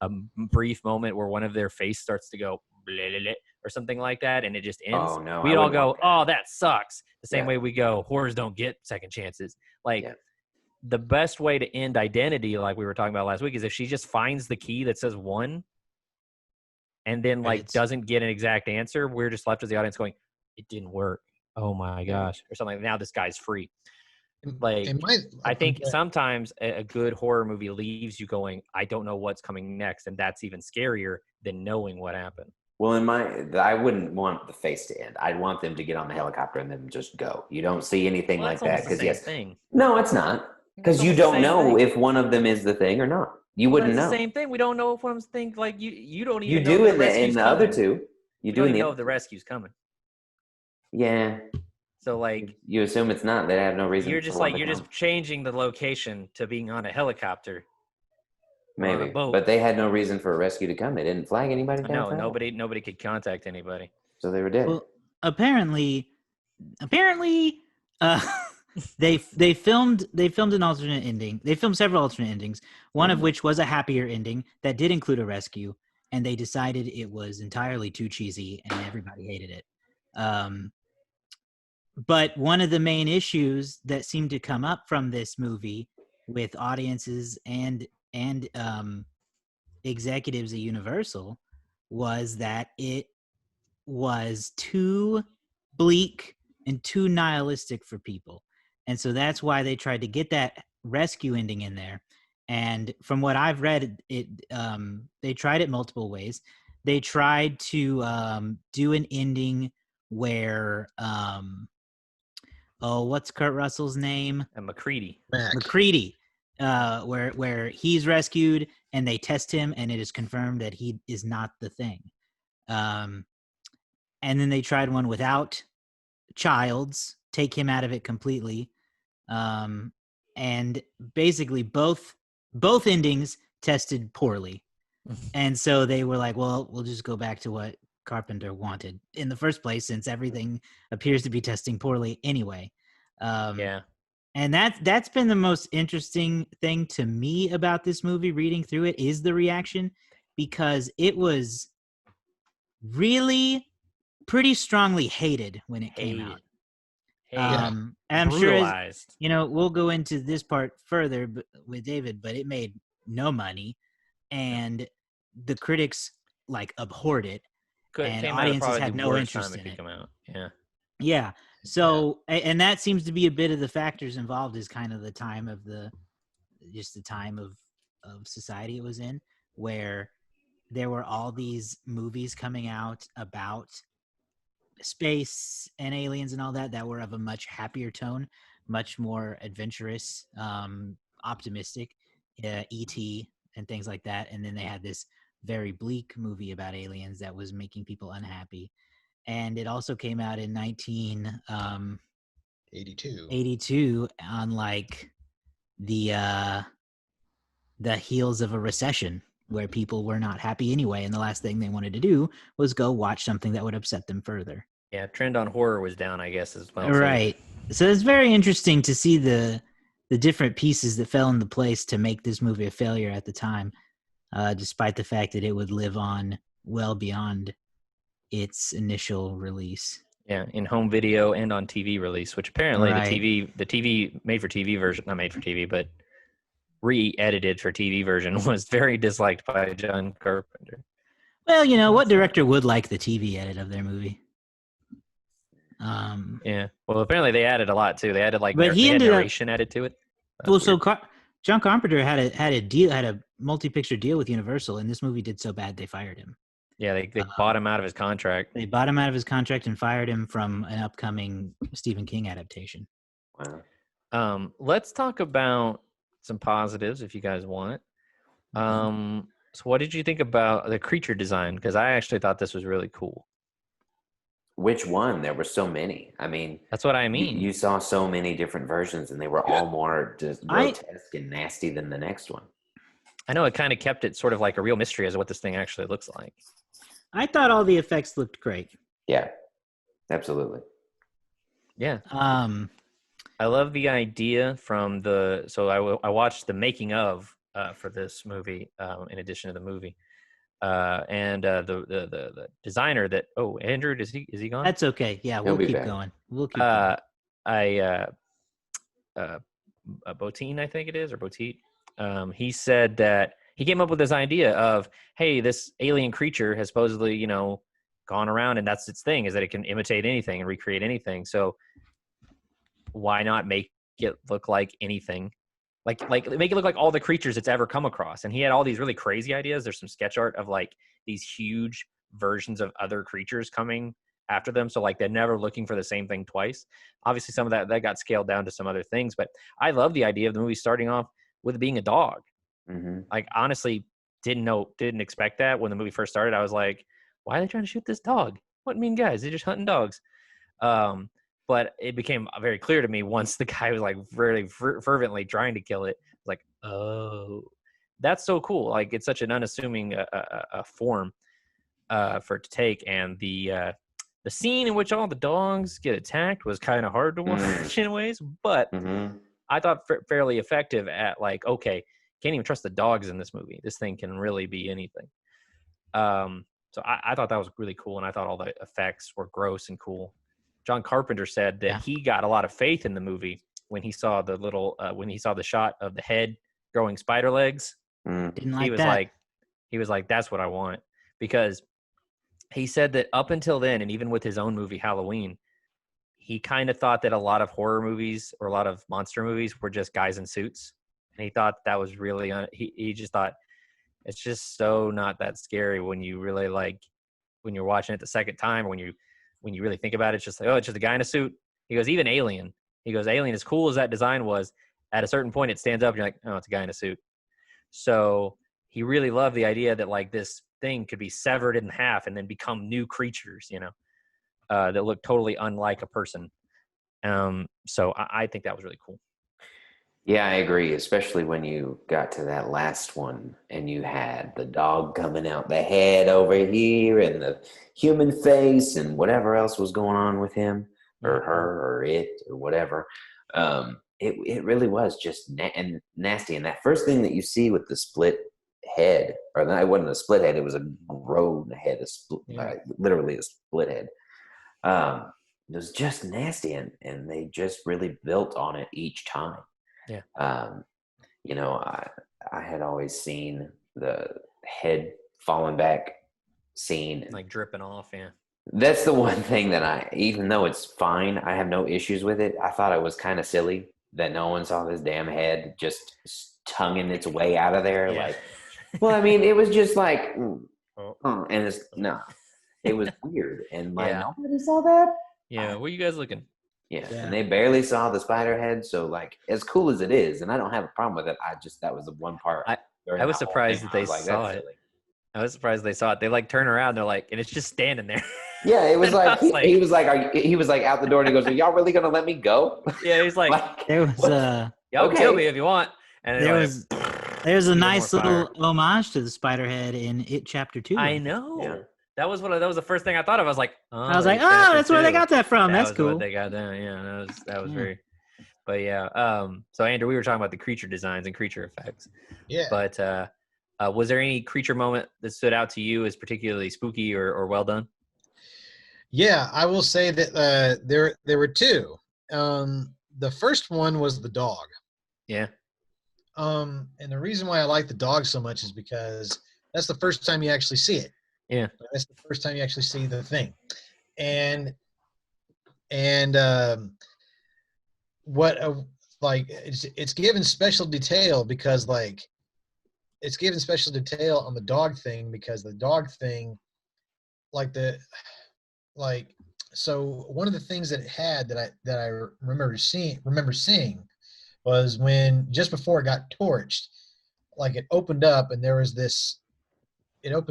Speaker 2: a brief moment where one of their face starts to go blah, blah, blah, or something like that, and it just ends.
Speaker 3: Oh no,
Speaker 2: We'd all go, "Oh, that sucks." The same way we go, horrors don't get second chances. Like the best way to end Identity, like we were talking about last week, is if she just finds the key that says 1, and then like doesn't get an exact answer. We're just left as the audience going, "It didn't work. Oh my gosh," or something. Now this guy's free. Like, I think sometimes a good horror movie leaves you going, I don't know what's coming next, and that's even scarier than knowing what happened.
Speaker 3: Well, I wouldn't want the face to end. I'd want them to get on the helicopter and then just go. You don't see anything like that because
Speaker 2: thing.
Speaker 3: No, it's not, because you don't know if one of them is the thing or not. You wouldn't know.
Speaker 2: It's the same thing. We don't know if one of them's thing. Like you don't even.
Speaker 3: You
Speaker 2: know
Speaker 3: do
Speaker 2: if
Speaker 3: in the other two. You do
Speaker 2: don't know if the rescue's coming.
Speaker 3: Yeah.
Speaker 2: So like
Speaker 3: you assume it's not. They have no reason.
Speaker 2: You're just changing the location to being on a helicopter.
Speaker 3: Maybe, but they had no reason for a rescue to come. They didn't flag anybody down.
Speaker 2: No, nobody could contact anybody.
Speaker 3: So they were dead.
Speaker 1: Well, apparently, they filmed an alternate ending. They filmed several alternate endings. One of which was a happier ending that did include a rescue, and they decided it was entirely too cheesy, and everybody hated it. But one of the main issues that seemed to come up from this movie with audiences and executives at Universal was that it was too bleak and too nihilistic for people. And so that's why they tried to get that rescue ending in there. And from what I've read, they tried it multiple ways. They tried to do an ending where what's Kurt Russell's name?
Speaker 2: McCready.
Speaker 1: McCready, where he's rescued and they test him and it is confirmed that he is not the thing. And then they tried one without Childs, take him out of it completely. And basically both endings tested poorly. And so they were like, well, we'll just go back to what Carpenter wanted in the first place, since everything appears to be testing poorly anyway. And that's been the most interesting thing to me about this movie, reading through it, is the reaction, because it was really pretty strongly hated when it came out. And I'm sure, we'll go into this part further with David, but it made no money, and the critics abhorred it. And audiences had no interest in it.
Speaker 2: Come out.
Speaker 1: Yeah. So, and that seems to be a bit of the factors involved, is kind of the time of the time of society it was in, where there were all these movies coming out about space and aliens and all that were of a much happier tone, much more adventurous, optimistic, E.T. and things like that. And then they had this very bleak movie about aliens that was making people unhappy. And it also came out in 1982 on the heels of a recession where people were not happy anyway, and the last thing they wanted to do was go watch something that would upset them further.
Speaker 2: Yeah, trend on horror was down, I guess, as well.
Speaker 1: Right. So it's very interesting to see the different pieces that fell into place to make this movie a failure at the time. despite the fact that it would live on well beyond its initial release.
Speaker 2: Yeah, in home video and on TV release, which apparently
Speaker 1: Right.
Speaker 2: the TV made for TV version, not made for TV, but re-edited for TV version was very disliked by John Carpenter.
Speaker 1: Well, you know, what director would like the TV edit of their movie?
Speaker 2: Yeah. Well, apparently they added a lot too. They added like
Speaker 1: But he
Speaker 2: they had
Speaker 1: ended up-
Speaker 2: narration added to it.
Speaker 1: well, so John Carpenter had a multi-picture deal with Universal, and this movie did so bad they fired him.
Speaker 2: Yeah, they bought him out of his contract.
Speaker 1: They bought him out of his contract and fired him from an upcoming Stephen King adaptation.
Speaker 3: Wow.
Speaker 2: Let's talk about some positives if you guys want. So what did you think about the creature design? Because I actually thought this was really cool.
Speaker 3: Which one? There were so many. I mean,
Speaker 2: That's what I mean.
Speaker 3: you saw so many different versions, and they were all more just grotesque and nasty than the next one.
Speaker 2: I know it kind of kept it sort of like a real mystery as to what this thing actually looks like.
Speaker 1: I thought all the effects looked great.
Speaker 3: Yeah, absolutely.
Speaker 2: Yeah.
Speaker 1: Um,
Speaker 2: I love the idea from the. So I watched the making of for this movie in addition to the movie, and the designer that. Oh, Andrew, is he gone?
Speaker 1: that's okay. Yeah,
Speaker 3: He'll
Speaker 1: we'll
Speaker 3: be
Speaker 1: keep
Speaker 3: back.
Speaker 1: going. We'll keep going.
Speaker 2: Botine, I think it is, or Botit. He said that he came up with this idea of, hey, this alien creature has supposedly, you know, gone around, and that's its thing, is that it can imitate anything and recreate anything. So why not make it look like anything? Like make it look like all the creatures it's ever come across. And he had all these really crazy ideas. There's some sketch art of like these huge versions of other creatures coming after them. So like they're never looking for the same thing twice. Obviously some of that got scaled down to some other things, but I love the idea of the movie starting off with it being a dog.
Speaker 3: Mm-hmm.
Speaker 2: Like honestly didn't expect that when the movie first started. I was like, why are they trying to shoot this dog? What mean guys? They're just hunting dogs. But it became very clear to me once the guy was like really fervently trying to kill it. Like, oh, that's so cool. Like it's such an unassuming a form for it to take. And the scene in which all the dogs get attacked was kind of hard to watch in ways, but I thought fairly effective at like, okay, can't even trust the dogs in this movie. This thing can really be anything. So I thought that was really cool, and I thought all the effects were gross and cool. John Carpenter said that he got a lot of faith in the movie when he saw the little when he saw the shot of the head growing spider legs.
Speaker 1: Didn't like
Speaker 2: He was
Speaker 1: that.
Speaker 2: he was like, that's what I want, because he said that up until then, and even with his own movie Halloween, he kind of thought that a lot of horror movies or a lot of monster movies were just guys in suits, and he thought that was really he just thought it's just so not that scary when you really like when you're watching it the second time, or when you really think about it, it's just like, oh, it's just a guy in a suit. He goes, even Alien. He goes, Alien, as cool as that design was, at a certain point it stands up and you're like, oh, it's a guy in a suit. So he really loved the idea that like this thing could be severed in half and then become new creatures, you know, that look totally unlike a person. So I think that was really cool.
Speaker 3: Yeah, I agree, especially when you got to that last one and you had the dog coming out the head over here and the human face and whatever else was going on with him or her or it or whatever. It really was just nasty. And that first thing that you see with the split head, or it wasn't a split head, it was a grown head, literally a split head. It was just nasty, and they just really built on it each time.
Speaker 2: Yeah.
Speaker 3: You know, I had always seen the head falling back scene,
Speaker 2: Like dripping off. Yeah.
Speaker 3: That's the one thing that even though it's fine, I have no issues with it. I thought it was kind of silly that no one saw this damn head just tonguing its way out of there.
Speaker 2: Yeah.
Speaker 3: Like, well, I mean, it was just like, and it was weird, and like nobody saw that.
Speaker 2: Yeah. Where you guys looking?
Speaker 3: Yeah, and they barely saw the spider head. So, like, as cool as it is, and I don't have a problem with it, that was the one part.
Speaker 2: I was surprised that they saw it. I was surprised they saw it. They like turn around, they're like, and it's just standing there.
Speaker 3: Yeah, it was like he was like out the door, and he goes, "Are y'all really gonna let me go?"
Speaker 2: Yeah, he's like
Speaker 1: there was
Speaker 2: y'all can kill me if you want. And
Speaker 1: there's a nice little homage to the spider head in It Chapter 2.
Speaker 2: I know.
Speaker 3: Yeah.
Speaker 2: That was the first thing I thought of. I was like,
Speaker 1: that's where they got that from. That's cool.
Speaker 2: What they got down. Yeah, that was very. But yeah, so Andrew, we were talking about the creature designs and creature effects.
Speaker 4: Yeah.
Speaker 2: But Was there any creature moment that stood out to you as particularly spooky or well done?
Speaker 4: Yeah, I will say that there were two. The first one was the dog.
Speaker 2: Yeah.
Speaker 4: And the reason why I like the dog so much is because that's the first time you actually see it.
Speaker 2: Yeah.
Speaker 4: That's the first time you actually see the thing. And what like it's given special detail because like it's given special detail on the dog thing because the dog thing so one of the things that it had that I remember seeing was when just before it got torched, like it opened up and there was this it looked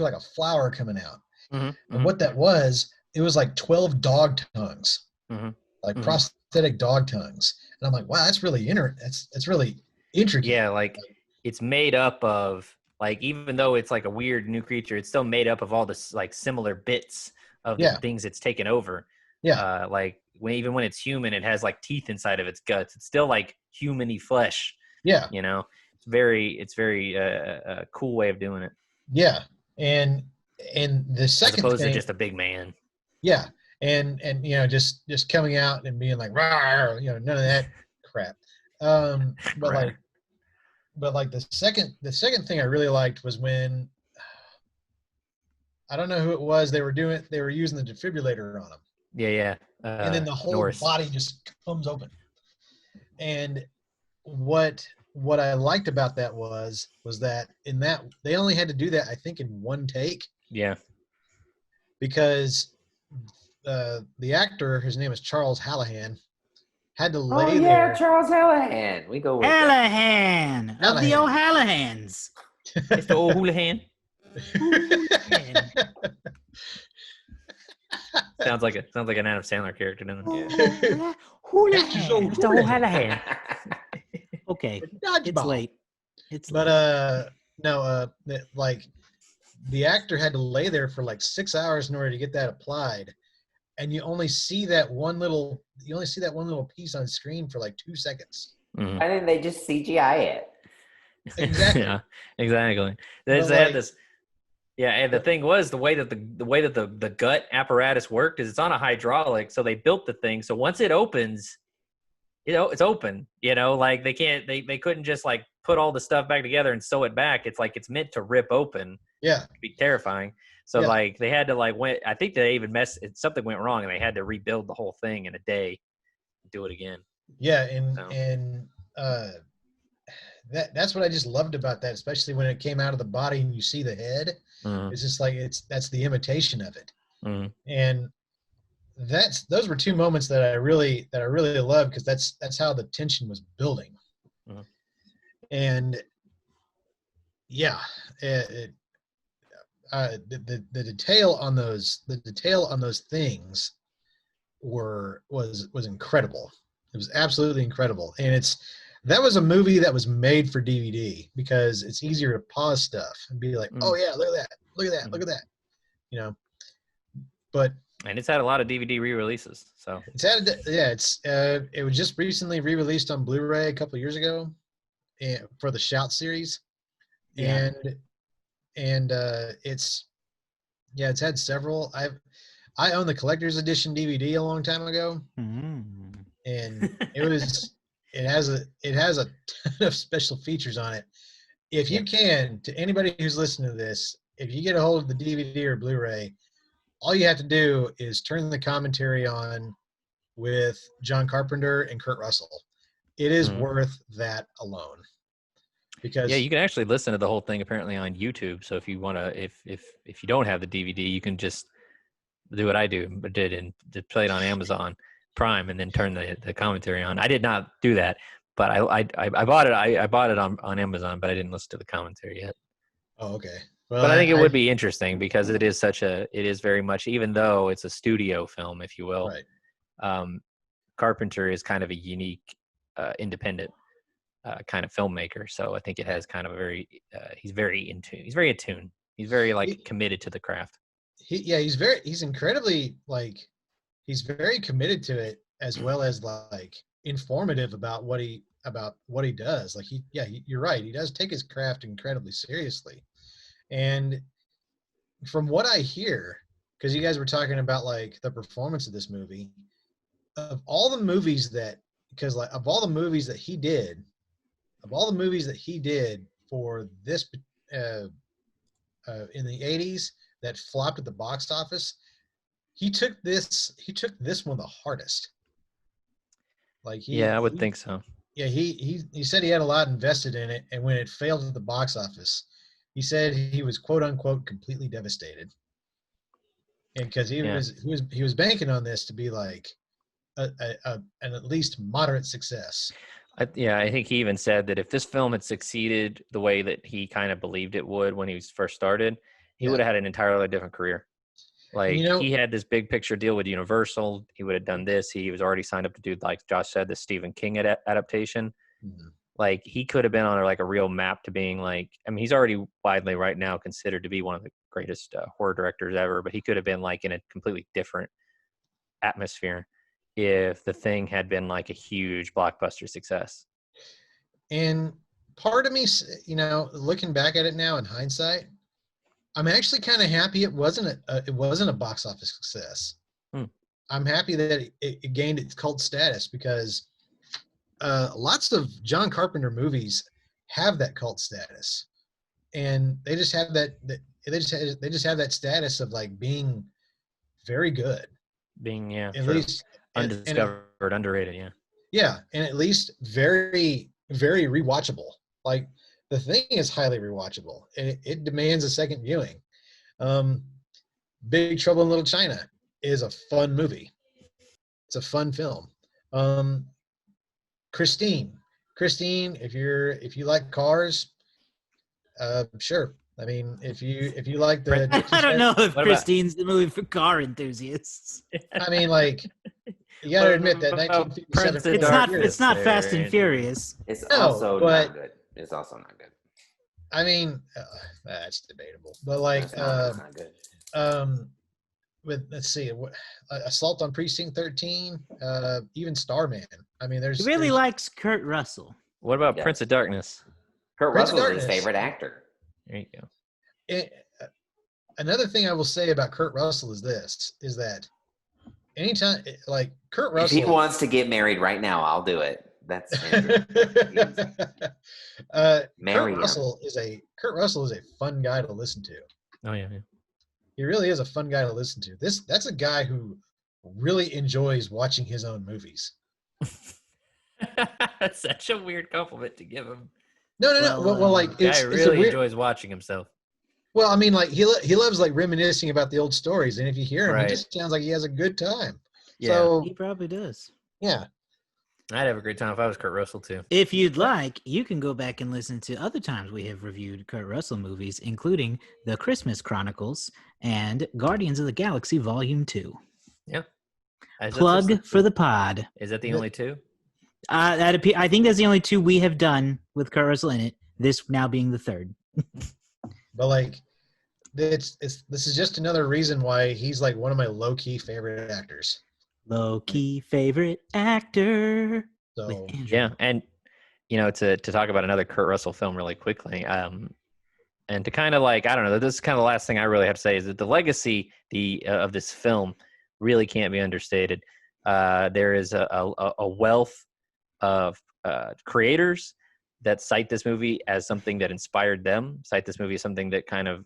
Speaker 4: like a flower coming out.
Speaker 2: Mm-hmm.
Speaker 4: And what that was, it was like 12 dog tongues.
Speaker 2: Mm-hmm.
Speaker 4: Like
Speaker 2: Mm-hmm.
Speaker 4: prosthetic dog tongues. And I'm like, wow, that's really that's really intricate.
Speaker 2: Yeah, like it's made up of like even though it's like a weird new creature, it's still made up of all this like similar bits of the things it's taken over.
Speaker 4: Yeah.
Speaker 2: Like even when it's human, it has like teeth inside of its guts. It's still like human-y flesh.
Speaker 4: Yeah.
Speaker 2: You know, it's very a cool way of doing it.
Speaker 4: Yeah. And the second
Speaker 2: as opposed
Speaker 4: thing,
Speaker 2: to just a big man.
Speaker 4: Yeah. And you know, just coming out and being like, rawr, you know, none of that crap. But like the second thing I really liked was when I don't know who it was, they were using the defibrillator on him.
Speaker 2: Yeah.
Speaker 4: And then the whole
Speaker 2: Norris.
Speaker 4: body just comes open. And what I liked about that was that in that they only had to do that I think in one take.
Speaker 2: Yeah.
Speaker 4: Because the actor, his name is Charles Hallahan, had to lay there.
Speaker 3: Charles Hallahan. We go with
Speaker 1: Hallahan of the O'Hallahans.
Speaker 2: It's the O'Houlihan. Sounds like an Adam Sandler character, doesn't it?
Speaker 1: Yeah.
Speaker 2: Houlihan. It's the O'Houlihan.
Speaker 1: Okay,
Speaker 4: Dodgeball.
Speaker 1: it's late.
Speaker 4: But like the actor had to lay there for like 6 hours in order to get that applied, and you only see that one little piece on screen for like 2 seconds.
Speaker 2: Mm-hmm.
Speaker 3: Why didn't they just CGI it?
Speaker 4: Exactly.
Speaker 2: Yeah, exactly. They had this. Yeah, and the thing was the way that the gut apparatus worked is it's on a hydraulic, so they built the thing. So once it opens, it's open. You know, like they couldn't just like put all the stuff back together and sew it back. It's like it's meant to rip open.
Speaker 4: Yeah,
Speaker 2: it'd be terrifying. So like they had to like I think they even something went wrong and they had to rebuild the whole thing in a day, do it again.
Speaker 4: Yeah, and that's what I just loved about that, especially when it came out of the body and you see the head. Mm-hmm. It's just like that's the imitation of it. Mm-hmm. And those were two moments that I really loved because that's how the tension was building. Mm-hmm. And yeah, the detail on those things was incredible. It was absolutely incredible. And that was a movie that was made for DVD because it's easier to pause stuff and be like, oh yeah, look at that, you know. And
Speaker 2: it's had a lot of DVD re-releases. So
Speaker 4: it was just recently re-released on Blu-ray a couple of years ago, for the Shout series, and it's had several. I own the collector's edition DVD a long time ago, and it has a ton of special features on it. If you can, to anybody who's listening to this, if you get a hold of the DVD or Blu-ray, all you have to do is turn the commentary on with John Carpenter and Kurt Russell. It is worth that alone. Because
Speaker 2: you can actually listen to the whole thing apparently on YouTube. So if you want to, if you don't have the DVD, you can just do what I did and play it on Amazon Prime and then turn the commentary on. I did not do that, but I bought it. I bought it on Amazon, but I didn't listen to the commentary yet.
Speaker 4: Oh, okay. Well,
Speaker 2: but I think it would be interesting because it is very much, even though it's a studio film, if you will,
Speaker 4: right.
Speaker 2: Carpenter is kind of a unique, independent kind of filmmaker. So I think it has kind of he's very in tune. He's very attuned. He's very committed to the craft. He's
Speaker 4: very committed to it, as well as informative about what he about what he does. Like you're right. He does take his craft incredibly seriously. And from what I hear, because you guys were talking about like the performance of this movie, of all the movies that, because like of all the movies that he did, for this in the 80s that flopped at the box office, he took this one the hardest. Like
Speaker 2: I would think so.
Speaker 4: Yeah, he said he had a lot invested in it, and when it failed at the box office, he said he was quote unquote completely devastated. And because he was banking on this to be like an at least moderate success.
Speaker 2: I think he even said that if this film had succeeded the way that he kind of believed it would when he first started, he would have had an entirely different career. Like, he had this big picture deal with Universal. He would have done this. He was already signed up to do, like Josh said, the Stephen King adaptation. Mm-hmm. Like, he could have been on like a real map to being like, I mean, he's already widely right now considered to be one of the greatest horror directors ever, but he could have been like in a completely different atmosphere if The Thing had been like a huge blockbuster success.
Speaker 4: And part of me, looking back at it now in hindsight, I'm actually kind of happy it wasn't a box office success. I'm happy that it gained its cult status, because lots of John Carpenter movies have that cult status, and they just have that status of like being very good,
Speaker 2: being
Speaker 4: at least
Speaker 2: undiscovered, underrated,
Speaker 4: and at least very, very rewatchable. Like, The Thing is highly rewatchable. It demands a second viewing. Big Trouble in Little China is a fun movie. It's a fun film. Christine, if you like cars, sure. I mean, if you like the,
Speaker 1: I don't know if Christine's the movie for car enthusiasts.
Speaker 4: I mean, like, you got to admit that 1957.
Speaker 1: It's not Fast and Furious.
Speaker 3: It's also not good. It's also not good.
Speaker 4: I mean, that's debatable. But like,
Speaker 3: it's not good.
Speaker 4: Let's see, Assault on Precinct 13, even Starman. I mean,
Speaker 1: he really likes Kurt Russell.
Speaker 2: What about Prince of Darkness?
Speaker 3: Kurt Russell is his favorite actor.
Speaker 2: There you go.
Speaker 4: Another thing I will say about Kurt Russell is that anytime, like, Kurt Russell,
Speaker 3: if he wants to get married right now, I'll do it. That's
Speaker 4: Kurt Russell is a fun guy to listen to.
Speaker 2: Oh yeah.
Speaker 4: He really is a fun guy to listen to. That's a guy who really enjoys watching his own movies.
Speaker 2: That's such a weird compliment to give him.
Speaker 4: No. Well, like,
Speaker 2: guy really enjoys watching himself.
Speaker 4: Well, I mean, like, he loves like reminiscing about the old stories, and if you hear him, it just sounds like he has a good time.
Speaker 2: Yeah,
Speaker 4: so,
Speaker 1: he probably does.
Speaker 4: Yeah.
Speaker 2: I'd have a great time if I was Kurt Russell too.
Speaker 1: If you'd like, you can go back and listen to other times we have reviewed Kurt Russell movies, including The Christmas Chronicles and Guardians of the Galaxy Volume 2.
Speaker 2: Yeah.
Speaker 1: Plug for the pod.
Speaker 2: Is that the only two?
Speaker 1: I think that's the only two we have done with Kurt Russell in it, this now being the third.
Speaker 4: But like, this is just another reason why he's like one of my low-key favorite actors.
Speaker 1: Low-key favorite actor.
Speaker 4: So
Speaker 2: yeah, and to talk about another Kurt Russell film really quickly, and to kind of like, I don't know, this is kind of the last thing I really have to say is that the legacy of this film really can't be understated. There is a wealth of creators that cite this movie as something that inspired them, cite this movie as something that kind of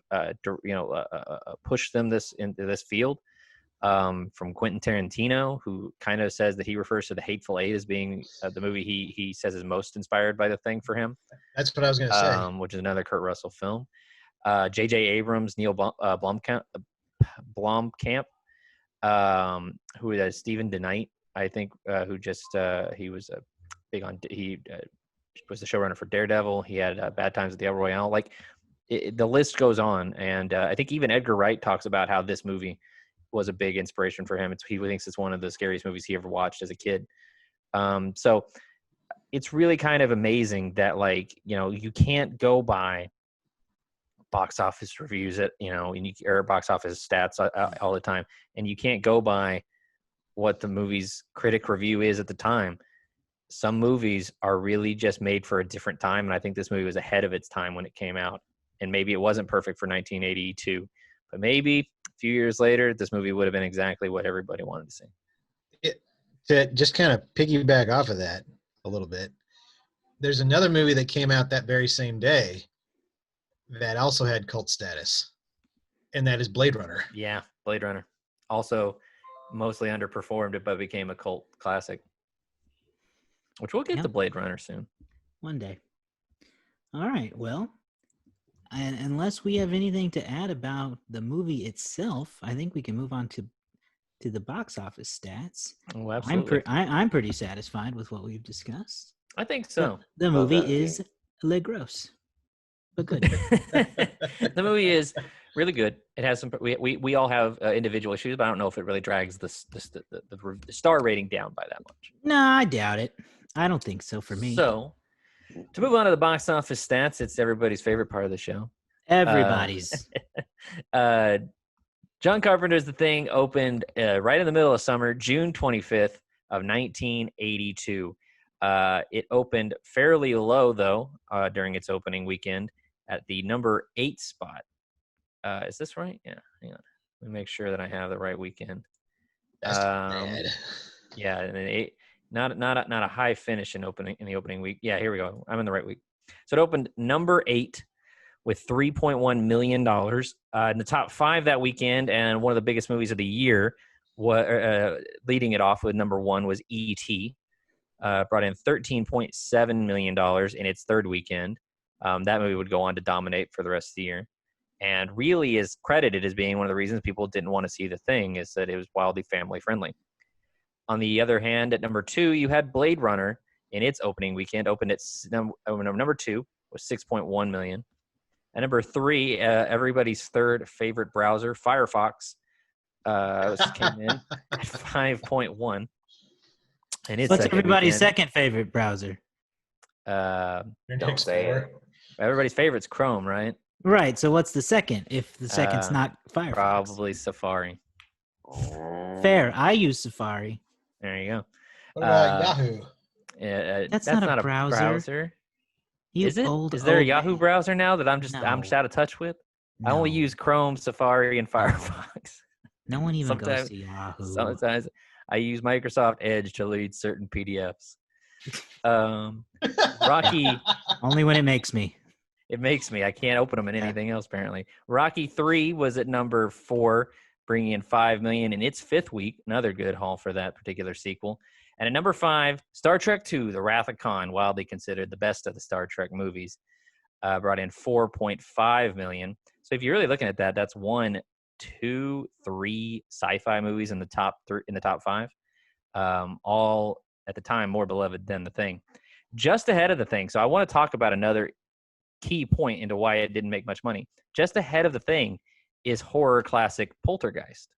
Speaker 2: pushed them into this field. From Quentin Tarantino, who kind of says that he refers to The Hateful Eight as being the movie he says is most inspired by The Thing for him.
Speaker 4: That's what I was going to say.
Speaker 2: Which is another Kurt Russell film. J.J. Abrams, Neil Blomkamp, who is Stephen DeKnight, I think, who just he was big on he was the showrunner for Daredevil. He had Bad Times at the El Royale. Like, the list goes on, and I think even Edgar Wright talks about how this movie was a big inspiration for him. He thinks it's one of the scariest movies he ever watched as a kid. So it's really kind of amazing that, like, you can't go by box office reviews or box office stats all the time, and you can't go by what the movie's critic review is at the time. some movies are really just made for a different time, and I think this movie was ahead of its time when it came out. And maybe it wasn't perfect for 1982, but maybe a few years later, this movie would have been exactly what everybody wanted to see.
Speaker 4: To just kind of piggyback off of that a little bit, there's another movie that came out that very same day that also had cult status, and that is Blade Runner.
Speaker 2: Yeah, Blade Runner. Also mostly underperformed, but became a cult classic, which we'll get to Blade Runner soon.
Speaker 1: One day. All right, well, unless we have anything to add about the movie itself, I think we can move on to the box office stats.
Speaker 2: Oh, absolutely.
Speaker 1: I'm pretty satisfied with what we've discussed.
Speaker 2: I think so.
Speaker 1: The movie is Le Gross, but good.
Speaker 2: The movie is really good. It has some. We all have individual issues, but I don't know if it really drags the star rating down by that much.
Speaker 1: No, I doubt it. I don't think so for me.
Speaker 2: So, to move on to the box office stats, it's everybody's favorite part of the show.
Speaker 1: Everybody's.
Speaker 2: John Carpenter's The Thing opened right in the middle of summer, June 25th of 1982. It opened fairly low, though, during its opening weekend at the number 8 spot. Is this right? Yeah, hang on. Let me make sure that I have the right weekend.
Speaker 4: That's bad.
Speaker 2: Yeah, and not a high finish in the opening week. Yeah, here we go. I'm in the right week. So it opened number 8 with $3.1 million. In the top 5 that weekend, and one of the biggest movies of the year, leading it off with number 1 was E.T., brought in $13.7 million in its third weekend. That movie would go on to dominate for the rest of the year, and really is credited as being one of the reasons people didn't want to see The Thing, is that it was wildly family friendly. On the other hand, at number 2, you had Blade Runner in its opening weekend, opened at number 2 was $6.1 million. At number 3, everybody's third favorite browser, Firefox, came in at 5.1. And it's
Speaker 1: what's everybody's second favorite browser?
Speaker 3: Don't say it.
Speaker 2: Everybody's favorite's Chrome, right?
Speaker 1: Right. So what's the second? If the second's not Firefox,
Speaker 2: probably Safari.
Speaker 1: Fair. I use Safari.
Speaker 2: There you go.
Speaker 4: What about Yahoo?
Speaker 1: That's not a browser.
Speaker 2: Is it? Is there a Yahoo browser now that I'm just out of touch with? No. I only use Chrome, Safari, and Firefox.
Speaker 1: No one even goes to Yahoo.
Speaker 2: Sometimes I use Microsoft Edge to read certain PDFs. Rocky.
Speaker 1: Only when it makes me.
Speaker 2: It makes me. I can't open them in anything else, apparently. Rocky 3 was at number 4, bringing in $5 million in its 5th week. Another good haul for that particular sequel. And at number 5, Star Trek II, The Wrath of Khan, wildly considered the best of the Star Trek movies, brought in $4.5 million. So if you're really looking at that, that's 1, 2, 3 sci-fi movies in the top 5, all at the time more beloved than The Thing. Just ahead of The Thing. So I want to talk about another key point into why it didn't make much money. Just ahead of The Thing is horror classic Poltergeist.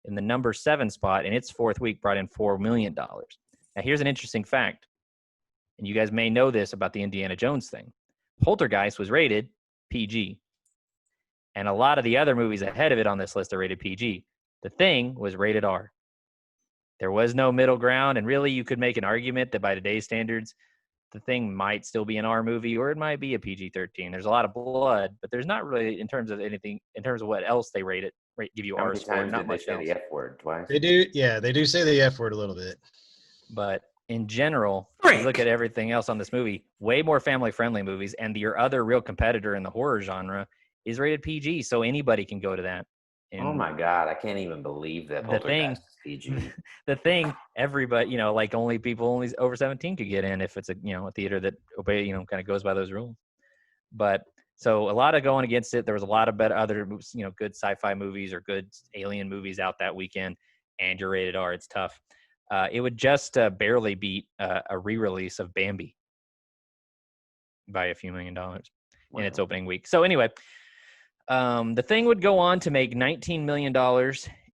Speaker 2: In the number 7 spot, in its 4th week, brought in $4 million. Now, here's an interesting fact, and you guys may know this about the Indiana Jones thing. Poltergeist was rated PG, and a lot of the other movies ahead of it on this list are rated PG. The Thing was rated R. There was no middle ground, and really you could make an argument that by today's standards, The Thing might still be an R movie, or it might be a PG-13. There's a lot of blood, but there's not really, in terms of anything, in terms of what else they rate it, give you R score, not much else.
Speaker 3: The F word twice.
Speaker 4: They do, yeah, they do say the F word a little bit.
Speaker 2: But in general, if you look at everything else on this movie, way more family-friendly movies, and your other real competitor in the horror genre is rated PG, so anybody can go to that. And
Speaker 3: oh my God, I can't even believe that Poltergeist is PG.
Speaker 2: The Thing, everybody, like only over 17 could get in if it's a theater that kind of goes by those rules. But so a lot of going against it. There was a lot of other good sci-fi movies or good alien movies out that weekend, and you're rated R. It's tough. It would just barely beat a re-release of Bambi by a few $1 million in its opening week. So anyway, The Thing would go on to make $19 million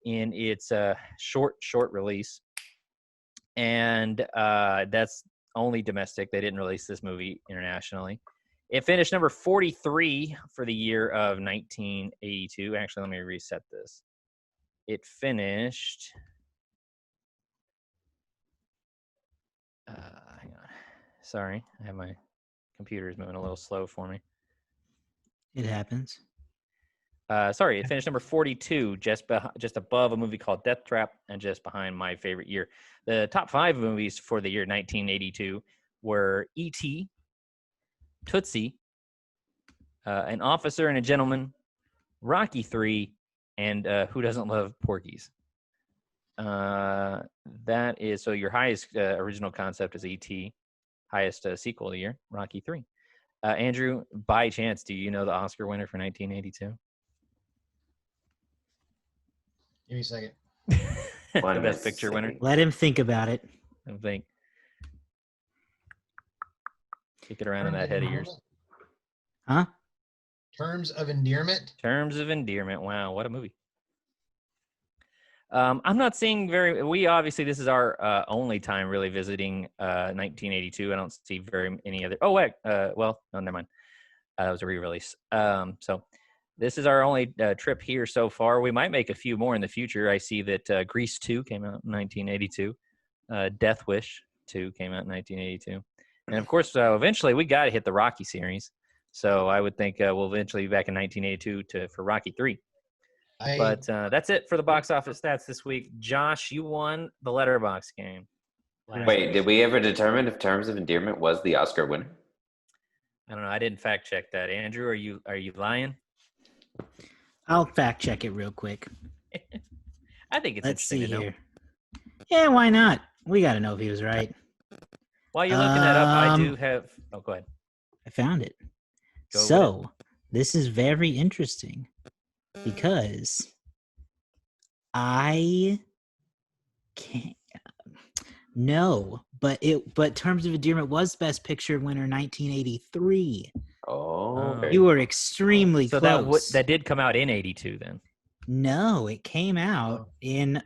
Speaker 2: in its short release, and that's only domestic. They didn't release this movie internationally. It finished number 43 for the year of 1982. Actually, let me reset this. It finished Hang on. Sorry, I have my computer is moving a little slow for me.
Speaker 1: It happens.
Speaker 2: Sorry, it finished number 42, just above a movie called Death Trap, and just behind my favorite year. The top 5 movies for the year 1982 were E.T., Tootsie, An Officer and a Gentleman, Rocky III, and Who Doesn't Love Porky's? That is, so your highest original concept is E.T., highest sequel of the year, Rocky III. Andrew, by chance, do you know the Oscar winner for 1982?
Speaker 4: Give me a second.
Speaker 2: The best picture winner.
Speaker 1: Let him think about it.
Speaker 2: I think. Kick it around in that head of yours.
Speaker 1: Huh?
Speaker 4: Terms of Endearment.
Speaker 2: Terms of Endearment. Wow, what a movie. I'm not seeing we obviously, this is our only time really visiting 1982. I don't see very any other. Oh, wait. Well, no, never mind. That was a re-release. So this is our only trip here so far. We might make a few more in the future. I see that Grease 2 came out in 1982. Death Wish 2 came out in 1982. And of course, eventually we got to hit the Rocky series. So I would think we'll eventually be back in 1982 for Rocky 3. But that's it for the box office stats this week. Josh, you won the letterbox game.
Speaker 3: Wait, did we ever determine if Terms of Endearment was the Oscar winner?
Speaker 2: I don't know. I didn't fact check that. Andrew, are you lying?
Speaker 1: I'll fact check it real quick.
Speaker 2: I think it's
Speaker 1: Let's
Speaker 2: interesting
Speaker 1: see
Speaker 2: to know.
Speaker 1: here. Yeah, why not? We got to know if he was right.
Speaker 2: While you're looking that up, I do have. Oh, go ahead.
Speaker 1: I found it.
Speaker 2: Go with
Speaker 1: So this is very interesting because I can't. No, but Terms of Endearment was Best Picture winner 1983.
Speaker 3: Oh,
Speaker 1: You were extremely
Speaker 2: so
Speaker 1: close.
Speaker 2: that did come out in 82 then.
Speaker 1: No, it came out in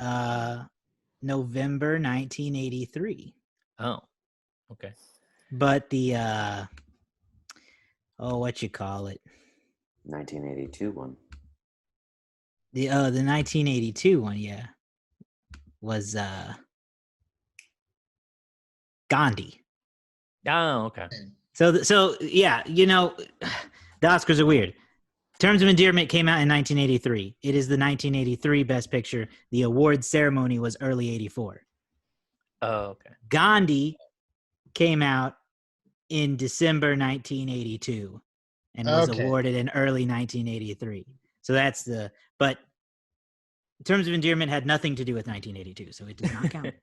Speaker 1: November 1983.
Speaker 2: Oh, okay.
Speaker 1: But the what you call it?
Speaker 3: 1982 one.
Speaker 1: The 1982 one, yeah, was Gandhi.
Speaker 2: Oh, okay.
Speaker 1: So yeah, the Oscars are weird. Terms of Endearment came out in 1983. It is the 1983 Best Picture. The award ceremony was early 84.
Speaker 2: Oh, okay.
Speaker 1: Gandhi came out in December 1982 and was awarded in early 1983. So that's but Terms of Endearment had nothing to do with 1982, so it does not count.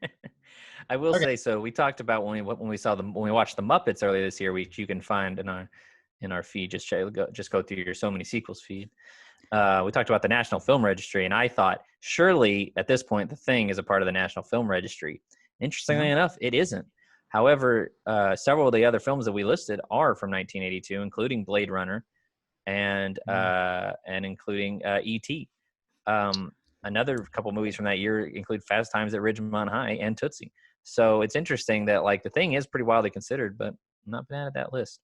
Speaker 2: I will say so. We talked about when we watched the Muppets earlier this year, which you can find in our feed. Just go through your So Many Sequels feed. We talked about the National Film Registry, and I thought surely at this point the Thing is a part of the National Film Registry. Interestingly enough, it isn't. However, several of the other films that we listed are from 1982, including Blade Runner and including E.T. Another couple movies from that year include Fast Times at Ridgemont High and Tootsie. So it's interesting that The Thing is pretty widely considered, but not been added that list.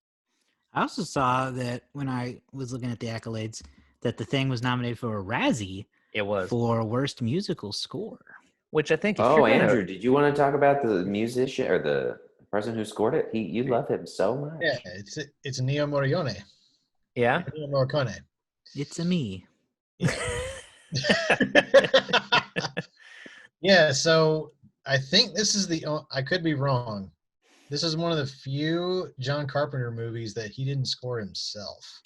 Speaker 1: I also saw that when I was looking at the accolades that The Thing was nominated for a Razzie.
Speaker 2: It was
Speaker 1: for Worst Musical Score.
Speaker 2: Which I think.
Speaker 3: Andrew, did you want to talk about the musician or the person who scored it? You love him so much.
Speaker 4: Yeah, it's Ennio Morricone.
Speaker 2: Yeah,
Speaker 4: Ennio Morricone.
Speaker 1: It's a me.
Speaker 4: Yeah, so I think this is I could be wrong. This is one of the few John Carpenter movies that he didn't score himself.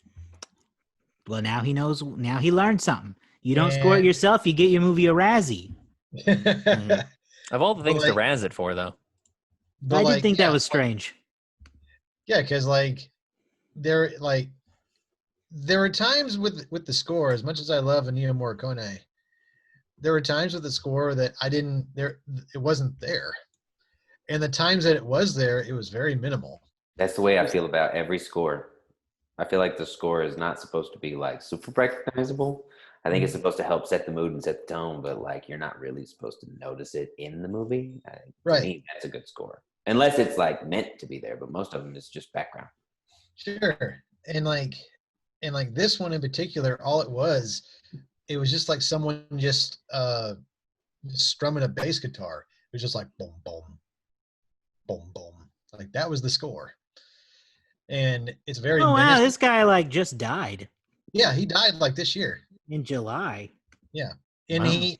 Speaker 1: Well, now he knows. Now he learned something. You don't score it yourself, you get your movie a Razzie.
Speaker 2: Of all the things to razz it for, though.
Speaker 1: I did think that was strange.
Speaker 4: Yeah, because there were times with the score, as much as I love Ennio Morricone, there were times with the score that it wasn't there. And the times that it was there, it was very minimal.
Speaker 3: That's the way I feel about every score. I feel like the score is not supposed to be super recognizable. I think it's supposed to help set the mood and set the tone, but you're not really supposed to notice it in the movie. To me, that's a good score. Unless it's meant to be there, but most of them is just background.
Speaker 4: Sure. And this one in particular, all it was just like someone just strumming a bass guitar. It was just like boom, boom, boom, boom. Like that was the score. And it's very
Speaker 1: Oh wow,
Speaker 4: menacing.
Speaker 1: this guy like just died
Speaker 4: Yeah, he died like this year.
Speaker 1: in July.
Speaker 4: Yeah. And
Speaker 2: Wow.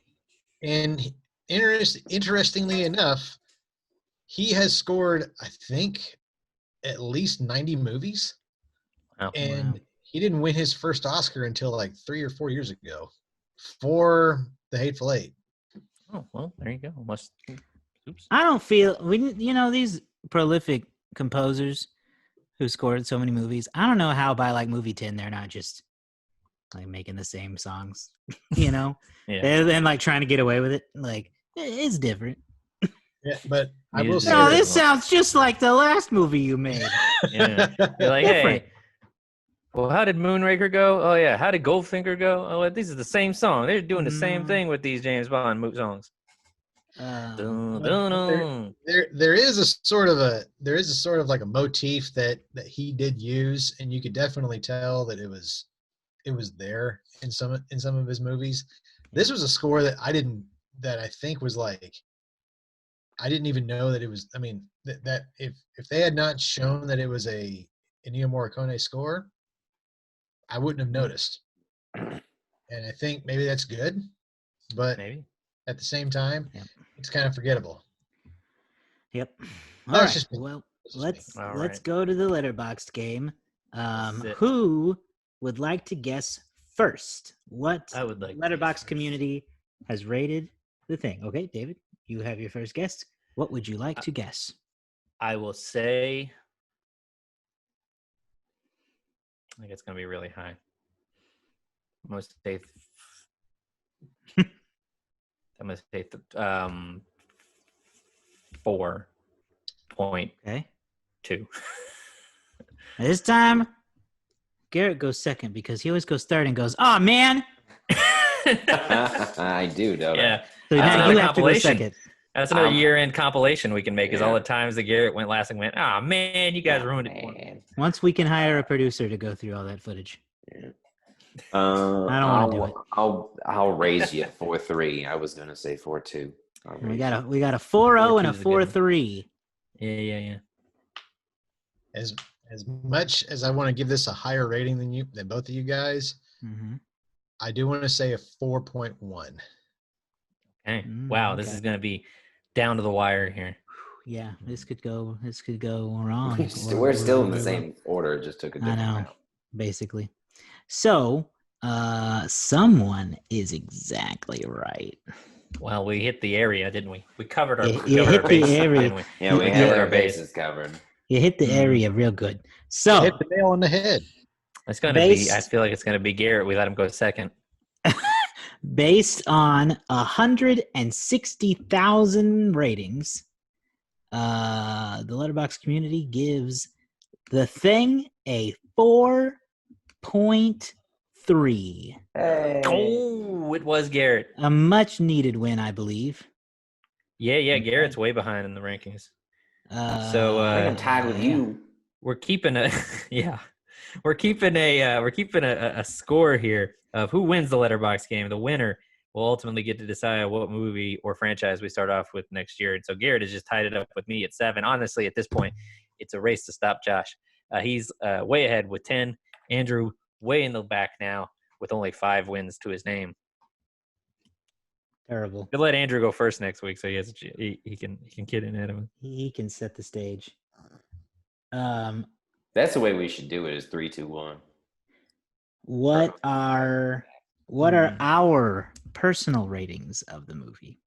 Speaker 4: interestingly enough, he has scored, I think, at least 90 movies.
Speaker 2: Wow.
Speaker 4: And he didn't win his first Oscar until like 3 or 4 years ago for The Hateful Eight.
Speaker 2: Oh, well, there you go. Oops.
Speaker 1: I don't feel these prolific composers who scored so many movies. I don't know how by like movie 10 they're not just like making the same songs,
Speaker 2: Yeah.
Speaker 1: and like trying to get away with it. Like it's different.
Speaker 4: Yeah, but I will
Speaker 2: Music
Speaker 4: say
Speaker 1: No,
Speaker 2: is
Speaker 1: this
Speaker 2: different.
Speaker 1: sounds just like the last movie you made.
Speaker 2: Yeah. You're like,
Speaker 1: Different.
Speaker 2: hey, well, how did Moonraker go? Oh, yeah. How did Goldfinger go? Oh, these are the same song. They're doing the same thing with these James Bond songs. Dun, dun, dun.
Speaker 4: there is a sort of like a motif that he did use, and you could definitely tell that it was there in some of his movies. This was a score that I think was like, I didn't even know that it was. I mean, that if they had not shown that it was a Ennio Morricone score, I wouldn't have noticed. And I think maybe that's good, but
Speaker 2: Maybe.
Speaker 4: at the same time,
Speaker 1: Yep.
Speaker 4: it's kind of forgettable.
Speaker 1: Yep. All
Speaker 4: That's
Speaker 1: right.
Speaker 4: just me.
Speaker 1: Well,
Speaker 4: That's just me.
Speaker 1: let's
Speaker 2: All right.
Speaker 1: go to the letterboxd game.
Speaker 2: That's it.
Speaker 1: Who would like to guess first what
Speaker 2: I would like to
Speaker 1: letterboxd
Speaker 2: guess first.
Speaker 1: community has rated the thing? Okay, David, you have your first guess. What would you like to guess?
Speaker 2: I will say, I think it's going to be really high. I'm going to say, 4.2.
Speaker 1: Okay. This time, Garrett goes second because he always goes third and goes, "Oh man!"
Speaker 3: I do, don't
Speaker 2: Yeah.
Speaker 1: So
Speaker 2: That's
Speaker 1: now
Speaker 2: another
Speaker 1: you have to go
Speaker 2: compilation.
Speaker 1: second.
Speaker 2: That's another year-end compilation we can make. Is all the times that Garrett went last and went, "Ah, man, you guys ruined it for me."
Speaker 1: Once we can hire a producer to go through all that footage. I don't want to do it.
Speaker 3: I'll raise you 4-3. I was gonna say 4-2.
Speaker 1: We got a 4-0 and a 4-3.
Speaker 2: Yeah.
Speaker 4: As much as I want to give this a higher rating than both of you guys, I do want to say a 4.1.
Speaker 2: Okay. Wow, this is gonna be down to the wire here.
Speaker 1: Yeah, this could go wrong.
Speaker 3: We're still in the same order. It just took a different route.
Speaker 1: Basically. So, someone is exactly right.
Speaker 2: Well, we hit the area, didn't we? We covered our
Speaker 1: You hit the area.
Speaker 2: didn't we?
Speaker 3: Yeah, we had our bases covered.
Speaker 1: You hit the area real good. So,
Speaker 4: hit the nail on the head.
Speaker 2: It's gonna be. I feel like it's gonna be Garrett. We let him go second.
Speaker 1: Based on 160,000 ratings, the letterboxd community gives The Thing a 4.3.
Speaker 3: Hey.
Speaker 2: Oh, it was Garrett.
Speaker 1: A much needed win, I believe.
Speaker 2: Yeah. Garrett's way behind in the rankings.
Speaker 3: I think I'm tied with you.
Speaker 2: We're keeping a We're keeping a score here of who wins the letterbox game. The winner will ultimately get to decide what movie or franchise we start off with next year. And so Garrett has just tied it up with me at 7. Honestly, at this point, it's a race to stop Josh. He's way ahead with 10. Andrew way in the back now with only 5 wins to his name.
Speaker 1: Terrible.
Speaker 2: We'll let Andrew go first next week, so he can get in ahead of him.
Speaker 1: He can set the stage.
Speaker 3: That's the way we should do it. Is 3-2-1.
Speaker 1: What are our personal ratings of the movie?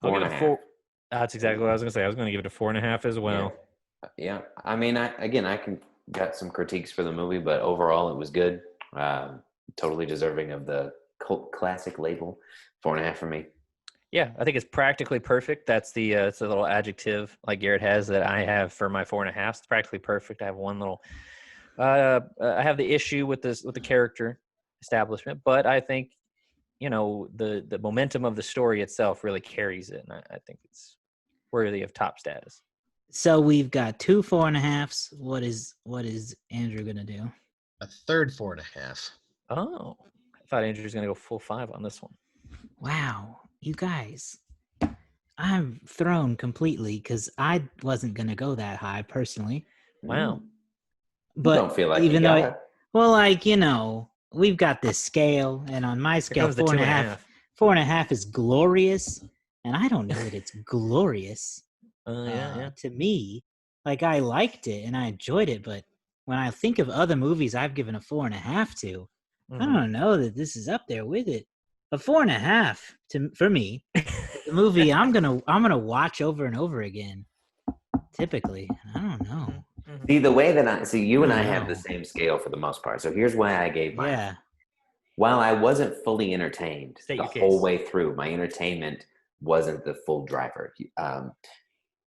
Speaker 2: I'll give it a 4. That's exactly what I was going to say. I was going to give it a 4.5 as well.
Speaker 3: Yeah. I mean, I got some critiques for the movie, but overall it was good. Totally deserving of the cult classic label. 4.5 for me.
Speaker 2: Yeah, I think it's practically perfect. That's it's a little adjective like Garrett has that I have for my 4.5. It's practically perfect. I have one little. I have the issue with the character establishment, but I think, the momentum of the story itself really carries it, and I think it's worthy of top status.
Speaker 1: So we've got 2 4.5s. What is Andrew gonna do?
Speaker 4: A third 4.5.
Speaker 2: Oh, I thought Andrew was gonna go full 5 on this one.
Speaker 1: Wow, you guys. I'm thrown completely because I wasn't gonna go that high personally.
Speaker 2: Wow.
Speaker 1: But
Speaker 3: Don't feel like
Speaker 1: even
Speaker 3: you
Speaker 1: though,
Speaker 3: gotta.
Speaker 1: well, like we've got this scale, and on my
Speaker 2: Here
Speaker 1: scale,
Speaker 2: comes the 2.5.
Speaker 1: 4.5 is glorious, and I don't know that it's glorious.
Speaker 2: Yeah.
Speaker 1: To me, like I liked it and I enjoyed it, but when I think of other movies I've given a 4.5 to, I
Speaker 2: Mhm.
Speaker 1: don't know that this is up there with it. A 4.5 for me, the movie I'm gonna watch over and over again. Typically, I don't know.
Speaker 2: Mhm.
Speaker 3: See, the way that I see you and I have the
Speaker 1: No.
Speaker 3: same scale for the most part. So here's why I gave mine.
Speaker 1: Yeah.
Speaker 3: While I wasn't fully entertained
Speaker 2: State
Speaker 3: the
Speaker 2: your
Speaker 3: whole
Speaker 2: case.
Speaker 3: way through, my entertainment wasn't the full driver.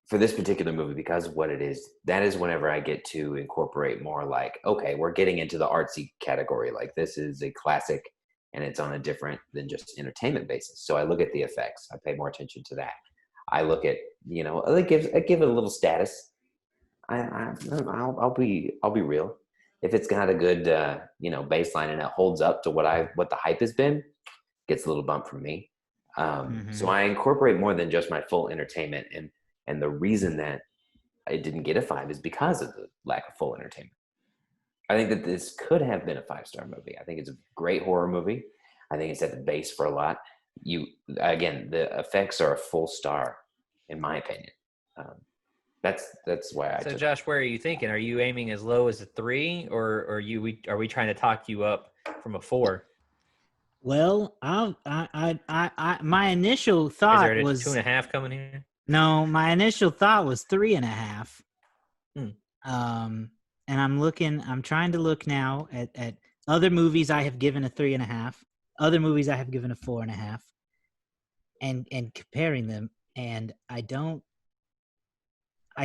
Speaker 3: For this particular movie, because of what it is, that is whenever I get to incorporate more like, okay, we're getting into the artsy category. Like this is a classic and it's on a different than just entertainment basis. So I look at the effects. I pay more attention to that. I look at, I give it a little status. I'll be real. If it's got a good baseline and it holds up to what the hype has been, gets a little bump from me. So I incorporate more than just my full entertainment, and the reason that it didn't get a 5 is because of the lack of full entertainment. I think that this could have been a 5-star movie. I think it's a great horror movie. I think it's at the base for a lot. The effects are a full star, in my opinion. That's why I
Speaker 2: So
Speaker 3: took.
Speaker 2: Josh, where are you thinking? Are you aiming as low as a 3, or are we trying to talk you up from a 4?
Speaker 1: Well, my initial
Speaker 2: Is there
Speaker 1: thought
Speaker 2: a
Speaker 1: was
Speaker 2: 2.5 coming here?
Speaker 1: no. My initial thought was 3.5.
Speaker 2: Hmm.
Speaker 1: And I'm trying to look now at other movies I have given a 3.5, other movies I have given a 4.5, and comparing them. And I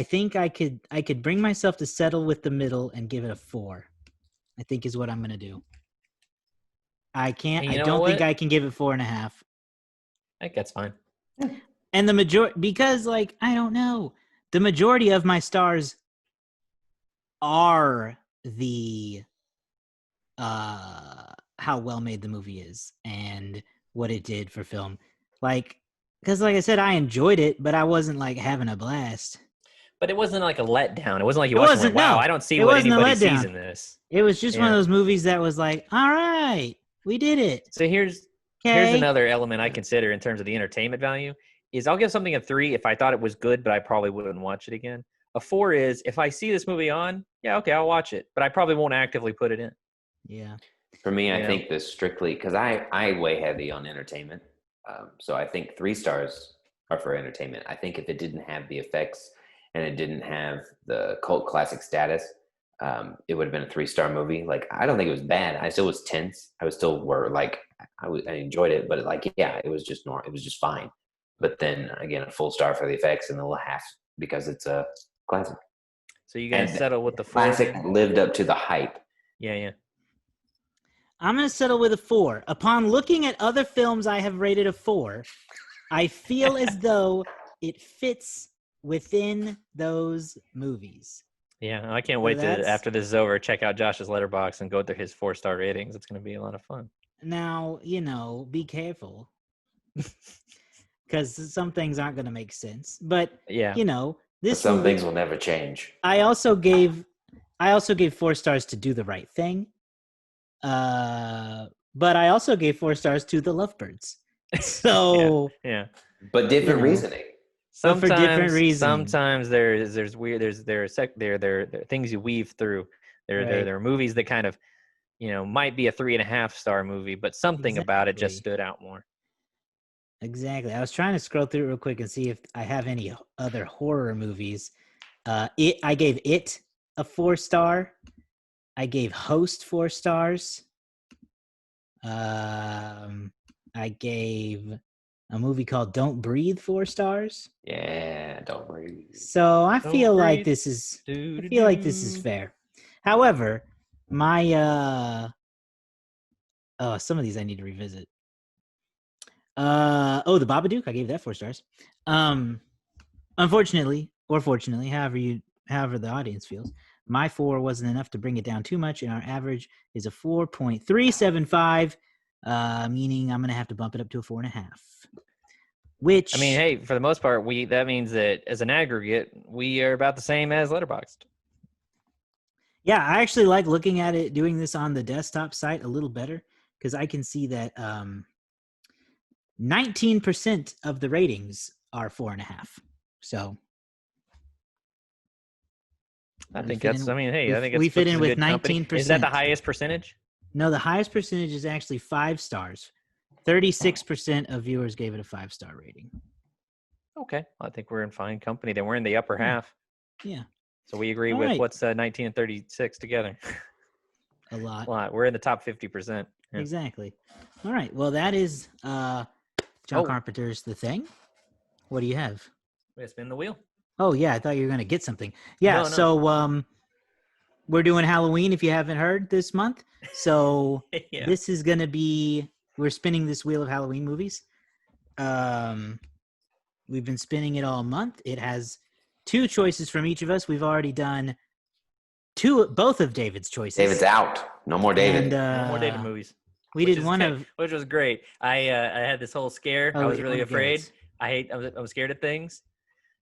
Speaker 1: think I could bring myself to settle with the middle and give it a 4. I think is what I'm gonna do. I can't.
Speaker 2: And
Speaker 1: I
Speaker 2: you know
Speaker 1: don't think
Speaker 2: what?
Speaker 1: I can give it 4.5.
Speaker 2: I think that's fine.
Speaker 1: And the majority, because like I don't know, the majority of my stars are the how well made the movie is and what it did for film. Like, because like I said, I enjoyed it, but I wasn't like having a blast.
Speaker 2: But it wasn't like a letdown. It wasn't like you
Speaker 1: It
Speaker 2: watched it and
Speaker 1: wasn't
Speaker 2: went, wow,
Speaker 1: no.
Speaker 2: I don't see
Speaker 1: It
Speaker 2: what
Speaker 1: wasn't a
Speaker 2: anybody sees
Speaker 1: letdown.
Speaker 2: in this.
Speaker 1: It was just one of
Speaker 2: Yeah.
Speaker 1: those movies that was like, all right, we did it.
Speaker 2: So here's
Speaker 1: Okay.
Speaker 2: another element I consider in terms of the entertainment value is I'll give something a 3 if I thought it was good, but I probably wouldn't watch it again. A 4 is if I see this movie on, yeah, okay, I'll watch it, but I probably won't actively put it in.
Speaker 1: Yeah.
Speaker 3: For me, I
Speaker 2: You know?
Speaker 3: think this strictly because I weigh heavy on entertainment. So I think 3 stars are for entertainment. I think if it didn't have the effects and it didn't have the cult classic status, it would have been a 3-star movie. Like I don't think it was bad. I still was tense. I was still were like I enjoyed it, but like yeah, it was just normal. It was just fine. But then again, a full star for the effects and the half because it's a classic.
Speaker 2: So you guys
Speaker 3: And
Speaker 2: settle with the 4
Speaker 3: classic
Speaker 2: then?
Speaker 3: lived up to the hype.
Speaker 2: Yeah.
Speaker 1: I'm going to settle with a 4. Upon looking at other films I have rated a 4, I feel as though it fits within those movies.
Speaker 2: Yeah, I can't wait to, after this is over, check out Josh's letterbox and go through his 4-star ratings. It's going to be a lot of fun.
Speaker 1: Now, be careful. Because some things aren't going to make sense. But,
Speaker 2: Yeah.
Speaker 1: this
Speaker 3: Some
Speaker 1: movie,
Speaker 3: things will never change.
Speaker 1: I also gave 4 stars to Do the Right Thing. But I also gave 4 stars to The Lovebirds. So
Speaker 2: yeah.
Speaker 3: But different reasoning.
Speaker 1: But for different reasons.
Speaker 2: Sometimes there's weird there are things you weave through. There are movies that kind of might be a 3.5-star movie, but something about it just stood out more.
Speaker 1: Exactly. I was trying to scroll through it real quick and see if I have any other horror movies. I gave It a 4-star. I gave Host 4 stars. I gave a movie called Don't Breathe 4 stars.
Speaker 3: Yeah, Don't Breathe.
Speaker 1: So I feel like this is fair. However, my some of these I need to revisit. The Babadook, I gave that 4 stars. Unfortunately, or fortunately, however the audience feels, my 4 wasn't enough to bring it down too much, and our average is a 4.375, meaning I'm gonna have to bump it up to a 4.5. Which
Speaker 2: I mean, hey, for the most part, that means that as an aggregate, we are about the same as Letterboxd.
Speaker 1: yeah, I actually like looking at it, doing this on the desktop site a little better because I can see that 19% of the ratings are 4.5. So
Speaker 2: I
Speaker 1: we
Speaker 2: think
Speaker 1: fit
Speaker 2: that's.
Speaker 1: in-
Speaker 2: I mean, hey, I think
Speaker 1: we
Speaker 2: it's
Speaker 1: fit in
Speaker 2: a
Speaker 1: with
Speaker 2: good company.
Speaker 1: 19%.
Speaker 2: Is that the highest percentage?
Speaker 1: No, the highest percentage is actually 5 stars. 36% of viewers gave it a 5-star rating.
Speaker 2: Okay, I think we're in fine company. Then we're in the upper half.
Speaker 1: Yeah,
Speaker 2: So we agree
Speaker 1: All
Speaker 2: with
Speaker 1: right.
Speaker 2: what's 19 and 36 together.
Speaker 1: a lot.
Speaker 2: A lot. We're in the top 50%. Yeah.
Speaker 1: Exactly. All right. Well, that is John Carpenter's The Thing. What do you have?
Speaker 2: We gotta spin the wheel.
Speaker 1: Oh, yeah. I thought you were going to get something. Yeah.
Speaker 2: No.
Speaker 1: So we're doing Halloween, if you haven't heard, this month. So
Speaker 2: Yeah.
Speaker 1: this is going to be, we're spinning this wheel of Halloween movies. We've been spinning it all month. It has 2 choices from each of us. We've already done both of David's choices.
Speaker 3: David's out. No more David.
Speaker 2: No more David movies.
Speaker 1: We did one of,
Speaker 2: which was great. I had this whole scare. I was really afraid. I was scared of things,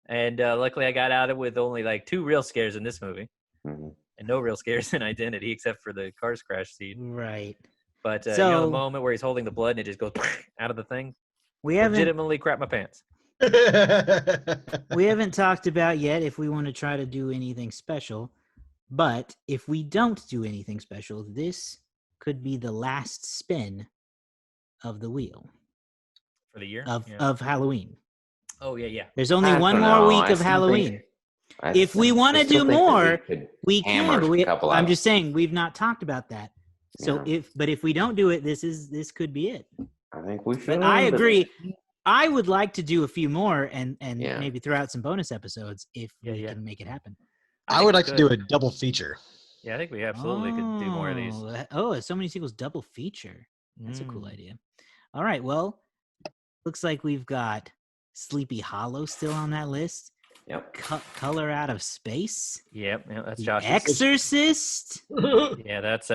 Speaker 2: and luckily I got out of it with only like 2 real scares in this movie, and no real scares in Identity except for the car crash scene.
Speaker 1: Right.
Speaker 2: But
Speaker 1: So-
Speaker 2: you know, the moment where he's holding the blood and it just goes out of the thing.
Speaker 1: We haven't
Speaker 2: Legitimately crap my pants.
Speaker 1: we haven't talked about yet if we want to try to do anything special, but if we don't do anything special, this could be the last spin of the wheel
Speaker 2: For the year?
Speaker 1: of Halloween.
Speaker 2: Oh, yeah.
Speaker 1: There's only
Speaker 3: I
Speaker 1: one
Speaker 3: don't
Speaker 1: more
Speaker 3: know.
Speaker 1: week
Speaker 3: I
Speaker 1: of
Speaker 3: still
Speaker 1: Halloween.
Speaker 3: think-
Speaker 1: If we want to
Speaker 3: I still
Speaker 1: do
Speaker 3: think that
Speaker 1: more,
Speaker 3: could
Speaker 1: we can.
Speaker 3: hammer
Speaker 1: But
Speaker 3: a couple
Speaker 1: I'm
Speaker 3: out.
Speaker 1: just saying we've not talked about that. So
Speaker 3: Yeah.
Speaker 1: if we don't do it, this could be it.
Speaker 3: I think we should.
Speaker 1: But I agree. I would like to do a few more and
Speaker 3: Yeah.
Speaker 1: maybe throw out some bonus episodes if we
Speaker 2: Yeah.
Speaker 1: can make it happen.
Speaker 4: I would like to do a double feature.
Speaker 2: Yeah, I think we absolutely could do more of these.
Speaker 1: Oh, So Many Sequels double feature. That's a cool idea. All right. Well, looks like we've got Sleepy Hollow still on that list.
Speaker 3: Yep.
Speaker 1: Color Out of Space.
Speaker 2: Yep, that's
Speaker 1: The
Speaker 2: Josh's.
Speaker 1: Exorcist.
Speaker 2: Yeah, that's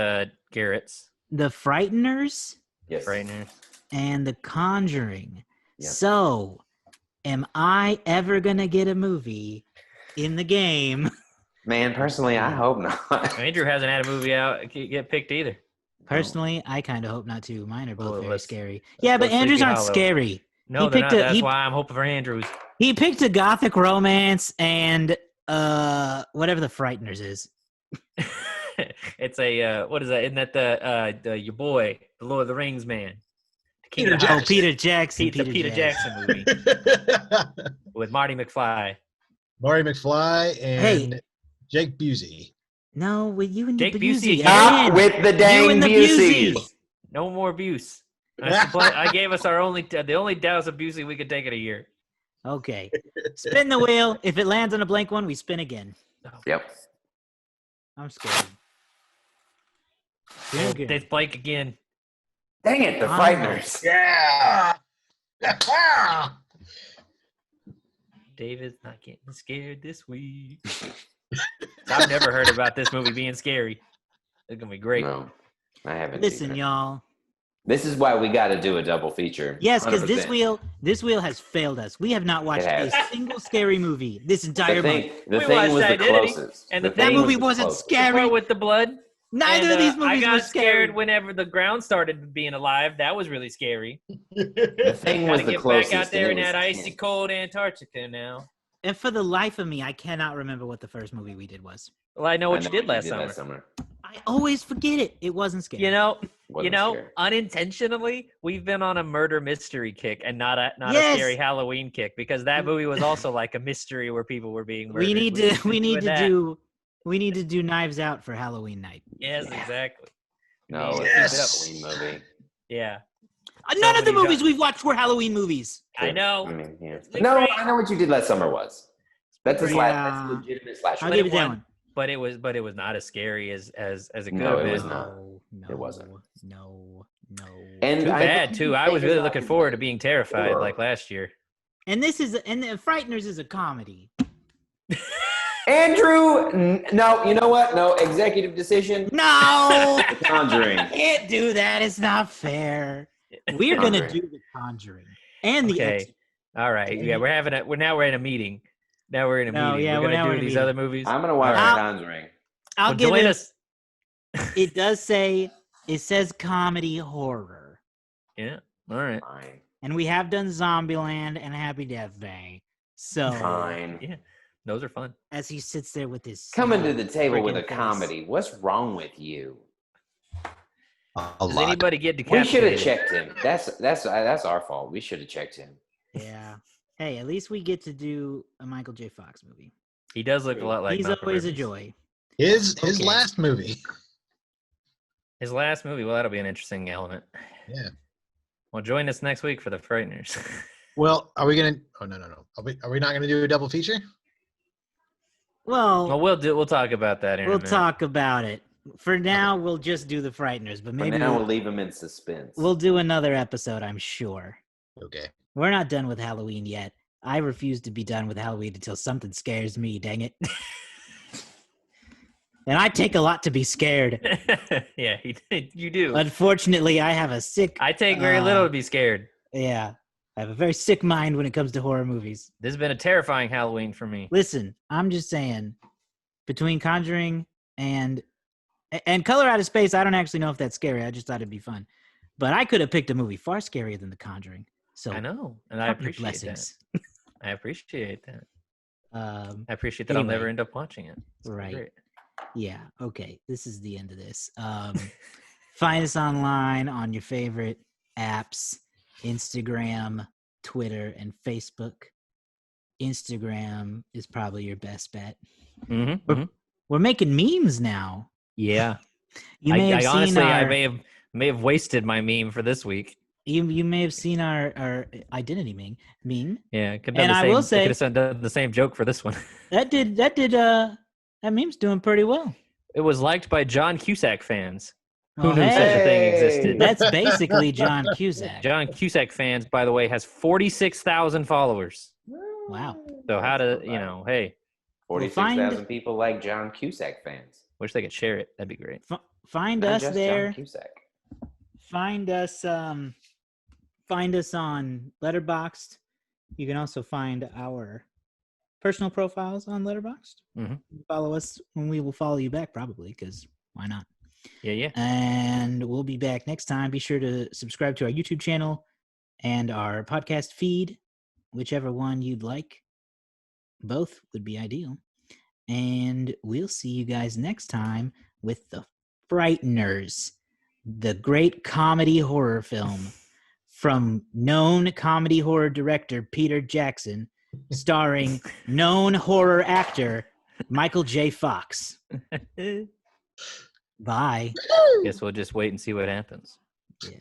Speaker 2: Garrett's.
Speaker 1: The Frighteners.
Speaker 3: Yes.
Speaker 2: Frighteners.
Speaker 1: And The Conjuring.
Speaker 3: Yep.
Speaker 1: So, am I ever going to get a movie in the game?
Speaker 3: Man, personally, I hope not.
Speaker 2: Andrew hasn't had a movie out get picked either.
Speaker 1: Personally, I kind of hope not too. Mine are both
Speaker 2: Well,
Speaker 1: very
Speaker 2: let's-
Speaker 1: scary.
Speaker 2: let's
Speaker 1: Yeah,
Speaker 2: go
Speaker 1: but Andrews
Speaker 2: Sleepy
Speaker 1: aren't
Speaker 2: Hollow.
Speaker 1: scary.
Speaker 2: No,
Speaker 1: He
Speaker 2: they're
Speaker 1: picked
Speaker 2: not.
Speaker 1: a-
Speaker 2: That's
Speaker 1: he-
Speaker 2: why I'm hoping for Andrews.
Speaker 1: He picked a gothic romance and whatever The Frighteners is.
Speaker 2: It's a what is that? Isn't that the your boy, the Lord of the Rings man?
Speaker 4: Peter
Speaker 2: of the
Speaker 4: Jackson.
Speaker 2: House.
Speaker 1: Peter Jackson.
Speaker 2: The Peter Jackson movie with Marty McFly.
Speaker 4: Marty McFly and Jake Busey.
Speaker 1: No, with you and
Speaker 2: Jake
Speaker 1: the
Speaker 2: Busey
Speaker 1: Busey.
Speaker 2: again.
Speaker 3: Stop with the
Speaker 1: You
Speaker 3: dang
Speaker 1: and the
Speaker 3: Buseys.
Speaker 1: Buseys.
Speaker 2: No more abuse. I gave us the only dose of Busey we could take in a year.
Speaker 1: Okay. Spin the wheel. If it lands on a blank one, we spin again.
Speaker 3: Yep.
Speaker 1: I'm scared. Spin again.
Speaker 2: It's Blake again.
Speaker 3: Dang it, the
Speaker 1: Oh.
Speaker 3: Frighteners.
Speaker 4: Yeah.
Speaker 2: David's not getting scared this week. I've never heard about this movie being scary. It's gonna be great.
Speaker 3: No, I haven't.
Speaker 1: Listen,
Speaker 3: either.
Speaker 1: y'all.
Speaker 3: This is why we got to do a double feature.
Speaker 1: Yes, because this
Speaker 3: 100%.
Speaker 1: wheel has failed us. We have not watched
Speaker 3: It
Speaker 1: a
Speaker 3: has.
Speaker 1: single scary movie this entire
Speaker 3: The
Speaker 1: month.
Speaker 3: thing, the
Speaker 2: We
Speaker 3: thing
Speaker 2: watched
Speaker 3: was the
Speaker 2: Identity,
Speaker 3: closest.
Speaker 2: and
Speaker 3: The
Speaker 2: that
Speaker 3: thing
Speaker 1: movie
Speaker 3: was the
Speaker 1: wasn't
Speaker 3: closest.
Speaker 1: scary.
Speaker 2: The part with the blood.
Speaker 1: Neither of these movies
Speaker 2: I got
Speaker 1: were scary.
Speaker 2: scared whenever the ground started being alive. That was really scary.
Speaker 3: The thing was
Speaker 2: Gotta
Speaker 3: the
Speaker 2: get
Speaker 3: closest.
Speaker 2: back out there in
Speaker 3: and it
Speaker 2: that
Speaker 3: was
Speaker 2: icy
Speaker 3: him.
Speaker 2: cold Antarctica now.
Speaker 1: And for the life of me, I cannot remember what the first movie we did was.
Speaker 2: Well, I know what
Speaker 3: I
Speaker 2: you
Speaker 3: know
Speaker 2: did last summer.
Speaker 1: I always forget it. It wasn't scary.
Speaker 2: You know,
Speaker 3: Wasn't scary.
Speaker 2: unintentionally, we've been on a murder mystery kick and not a
Speaker 1: Yes.
Speaker 2: scary Halloween kick because that movie was also like a mystery where people were being murdered.
Speaker 1: we need
Speaker 2: doing that.
Speaker 1: to do Knives Out for Halloween night.
Speaker 2: Yes,
Speaker 3: Yeah.
Speaker 2: exactly.
Speaker 3: No, it's
Speaker 4: Yes.
Speaker 3: a Halloween movie.
Speaker 2: Yeah,
Speaker 1: None of the
Speaker 2: many
Speaker 1: movies we've watched were Halloween movies.
Speaker 2: I know.
Speaker 3: I mean, yeah.
Speaker 2: It's been
Speaker 3: No,
Speaker 2: great.
Speaker 3: I know what you did last summer was. That's a
Speaker 1: Yeah.
Speaker 3: that's legitimate slash.
Speaker 1: I'll
Speaker 2: But
Speaker 1: give
Speaker 2: it
Speaker 1: it that
Speaker 2: won.
Speaker 1: one.
Speaker 2: But it was not as scary as it could
Speaker 3: No,
Speaker 2: have
Speaker 3: it was
Speaker 2: been.
Speaker 3: not.
Speaker 1: No,
Speaker 3: It wasn't.
Speaker 1: No.
Speaker 3: And
Speaker 2: Too
Speaker 3: I
Speaker 2: bad
Speaker 3: think
Speaker 2: too.
Speaker 3: the
Speaker 2: I
Speaker 3: thing
Speaker 2: was really
Speaker 3: about
Speaker 2: looking
Speaker 3: it-
Speaker 2: forward to being terrified
Speaker 3: Sure.
Speaker 2: like last year.
Speaker 1: And the Frighteners is a comedy.
Speaker 3: Andrew, no, you know what? No, executive decision.
Speaker 1: No,
Speaker 3: The Conjuring.
Speaker 1: can't do that. It's not fair. We're gonna
Speaker 3: Conjuring.
Speaker 1: do The Conjuring and The
Speaker 2: Okay.
Speaker 1: Exorcist.
Speaker 2: All right. Yeah, we're in a meeting. Now we're in a meeting.
Speaker 1: Yeah,
Speaker 2: we're
Speaker 1: now
Speaker 2: gonna
Speaker 1: we're
Speaker 2: do
Speaker 1: in a
Speaker 2: these
Speaker 1: meeting.
Speaker 2: other movies.
Speaker 3: I'm gonna watch
Speaker 2: All right.
Speaker 3: Conjuring.
Speaker 1: I'll
Speaker 2: Well,
Speaker 1: give
Speaker 2: join
Speaker 1: it.
Speaker 2: us.
Speaker 1: It does say it says comedy horror,
Speaker 2: Yeah. All right.
Speaker 3: Fine.
Speaker 1: and we have done Zombieland and Happy Death Day. So
Speaker 3: Fine.
Speaker 2: Yeah. Those are fun.
Speaker 1: as he sits there with his
Speaker 3: Coming to the table with a
Speaker 1: friggin' face.
Speaker 3: comedy. What's wrong with you?
Speaker 4: A
Speaker 2: Does
Speaker 4: lot.
Speaker 2: anybody get
Speaker 3: We should have
Speaker 2: decapitated?
Speaker 3: checked him. That's our fault. We should have checked him.
Speaker 1: Yeah. Hey, at least we get to do a Michael J. Fox movie.
Speaker 2: He does look a lot like
Speaker 1: He's
Speaker 2: Malcolm
Speaker 1: always a
Speaker 2: Rivers.
Speaker 1: joy.
Speaker 4: His
Speaker 1: Okay.
Speaker 4: last movie.
Speaker 2: His last movie. Well, that'll be an interesting element.
Speaker 4: Yeah.
Speaker 2: Well, join us next week for the Frighteners.
Speaker 4: Well, are we gonna? Oh no. Are we not gonna do a double feature?
Speaker 1: Well,
Speaker 2: we'll talk about that in a
Speaker 1: we'll
Speaker 2: minute.
Speaker 1: talk about it. For now, we'll just do the Frighteners, but
Speaker 3: For
Speaker 1: maybe
Speaker 3: now, we'll leave him in suspense.
Speaker 1: we'll do another episode, I'm sure.
Speaker 4: Okay.
Speaker 1: We're not done with Halloween yet. I refuse to be done with Halloween until something scares me, dang it. And I take a lot to be scared.
Speaker 2: Yeah, you do.
Speaker 1: Unfortunately, I have a sick...
Speaker 2: I take very little to be scared.
Speaker 1: Yeah. I have a very sick mind when it comes to horror movies.
Speaker 2: This has been a terrifying Halloween for me.
Speaker 1: Listen, I'm just saying, between Conjuring and Color Out of Space, I don't actually know if that's scary. I just thought it'd be fun. But I could have picked a movie far scarier than The Conjuring. So
Speaker 2: I know, and I
Speaker 1: count your
Speaker 2: appreciate
Speaker 1: blessings.
Speaker 2: that. I appreciate that. I appreciate that
Speaker 1: anyway.
Speaker 2: I'll never end up watching it. It's
Speaker 1: Right.
Speaker 2: great.
Speaker 1: Yeah. Okay. This is the end of this. Find us online on your favorite apps, Instagram, Twitter, and Facebook. Instagram is probably your best bet.
Speaker 2: Mm-hmm.
Speaker 1: We're making memes now.
Speaker 2: Yeah.
Speaker 1: You may have seen
Speaker 2: honestly,
Speaker 1: our,
Speaker 2: I may have wasted my meme for this week.
Speaker 1: you may have seen our identity meme.
Speaker 2: Yeah, I could
Speaker 1: And I will say-
Speaker 2: have done the same joke for this one.
Speaker 1: That meme's doing pretty well.
Speaker 2: It was liked by John Cusack fans. Who
Speaker 1: Well,
Speaker 2: knew such a thing
Speaker 3: Hey!
Speaker 2: existed?
Speaker 1: That's basically John Cusack.
Speaker 2: John Cusack fans, by the way, has 46,000 followers.
Speaker 1: Wow.
Speaker 2: So how to, hey,
Speaker 3: 46,000 people like John Cusack fans.
Speaker 2: wish they could share it. That'd be great.
Speaker 1: Find
Speaker 3: Not
Speaker 1: us
Speaker 3: just
Speaker 1: there.
Speaker 3: John Cusack.
Speaker 1: Find us on Letterboxd. You can also find our personal profiles on Letterboxd.
Speaker 2: Mhm.
Speaker 1: Follow us, and we will follow you back probably, because why not?
Speaker 2: Yeah.
Speaker 1: And we'll be back next time. Be sure to subscribe to our YouTube channel and our podcast feed, whichever one you'd like. Both would be ideal. And we'll see you guys next time with The Frighteners, the great comedy horror film from known comedy horror director Peter Jackson, starring known horror actor Michael J. Fox. Bye.
Speaker 2: Guess we'll just wait and see what happens.
Speaker 1: Yeah.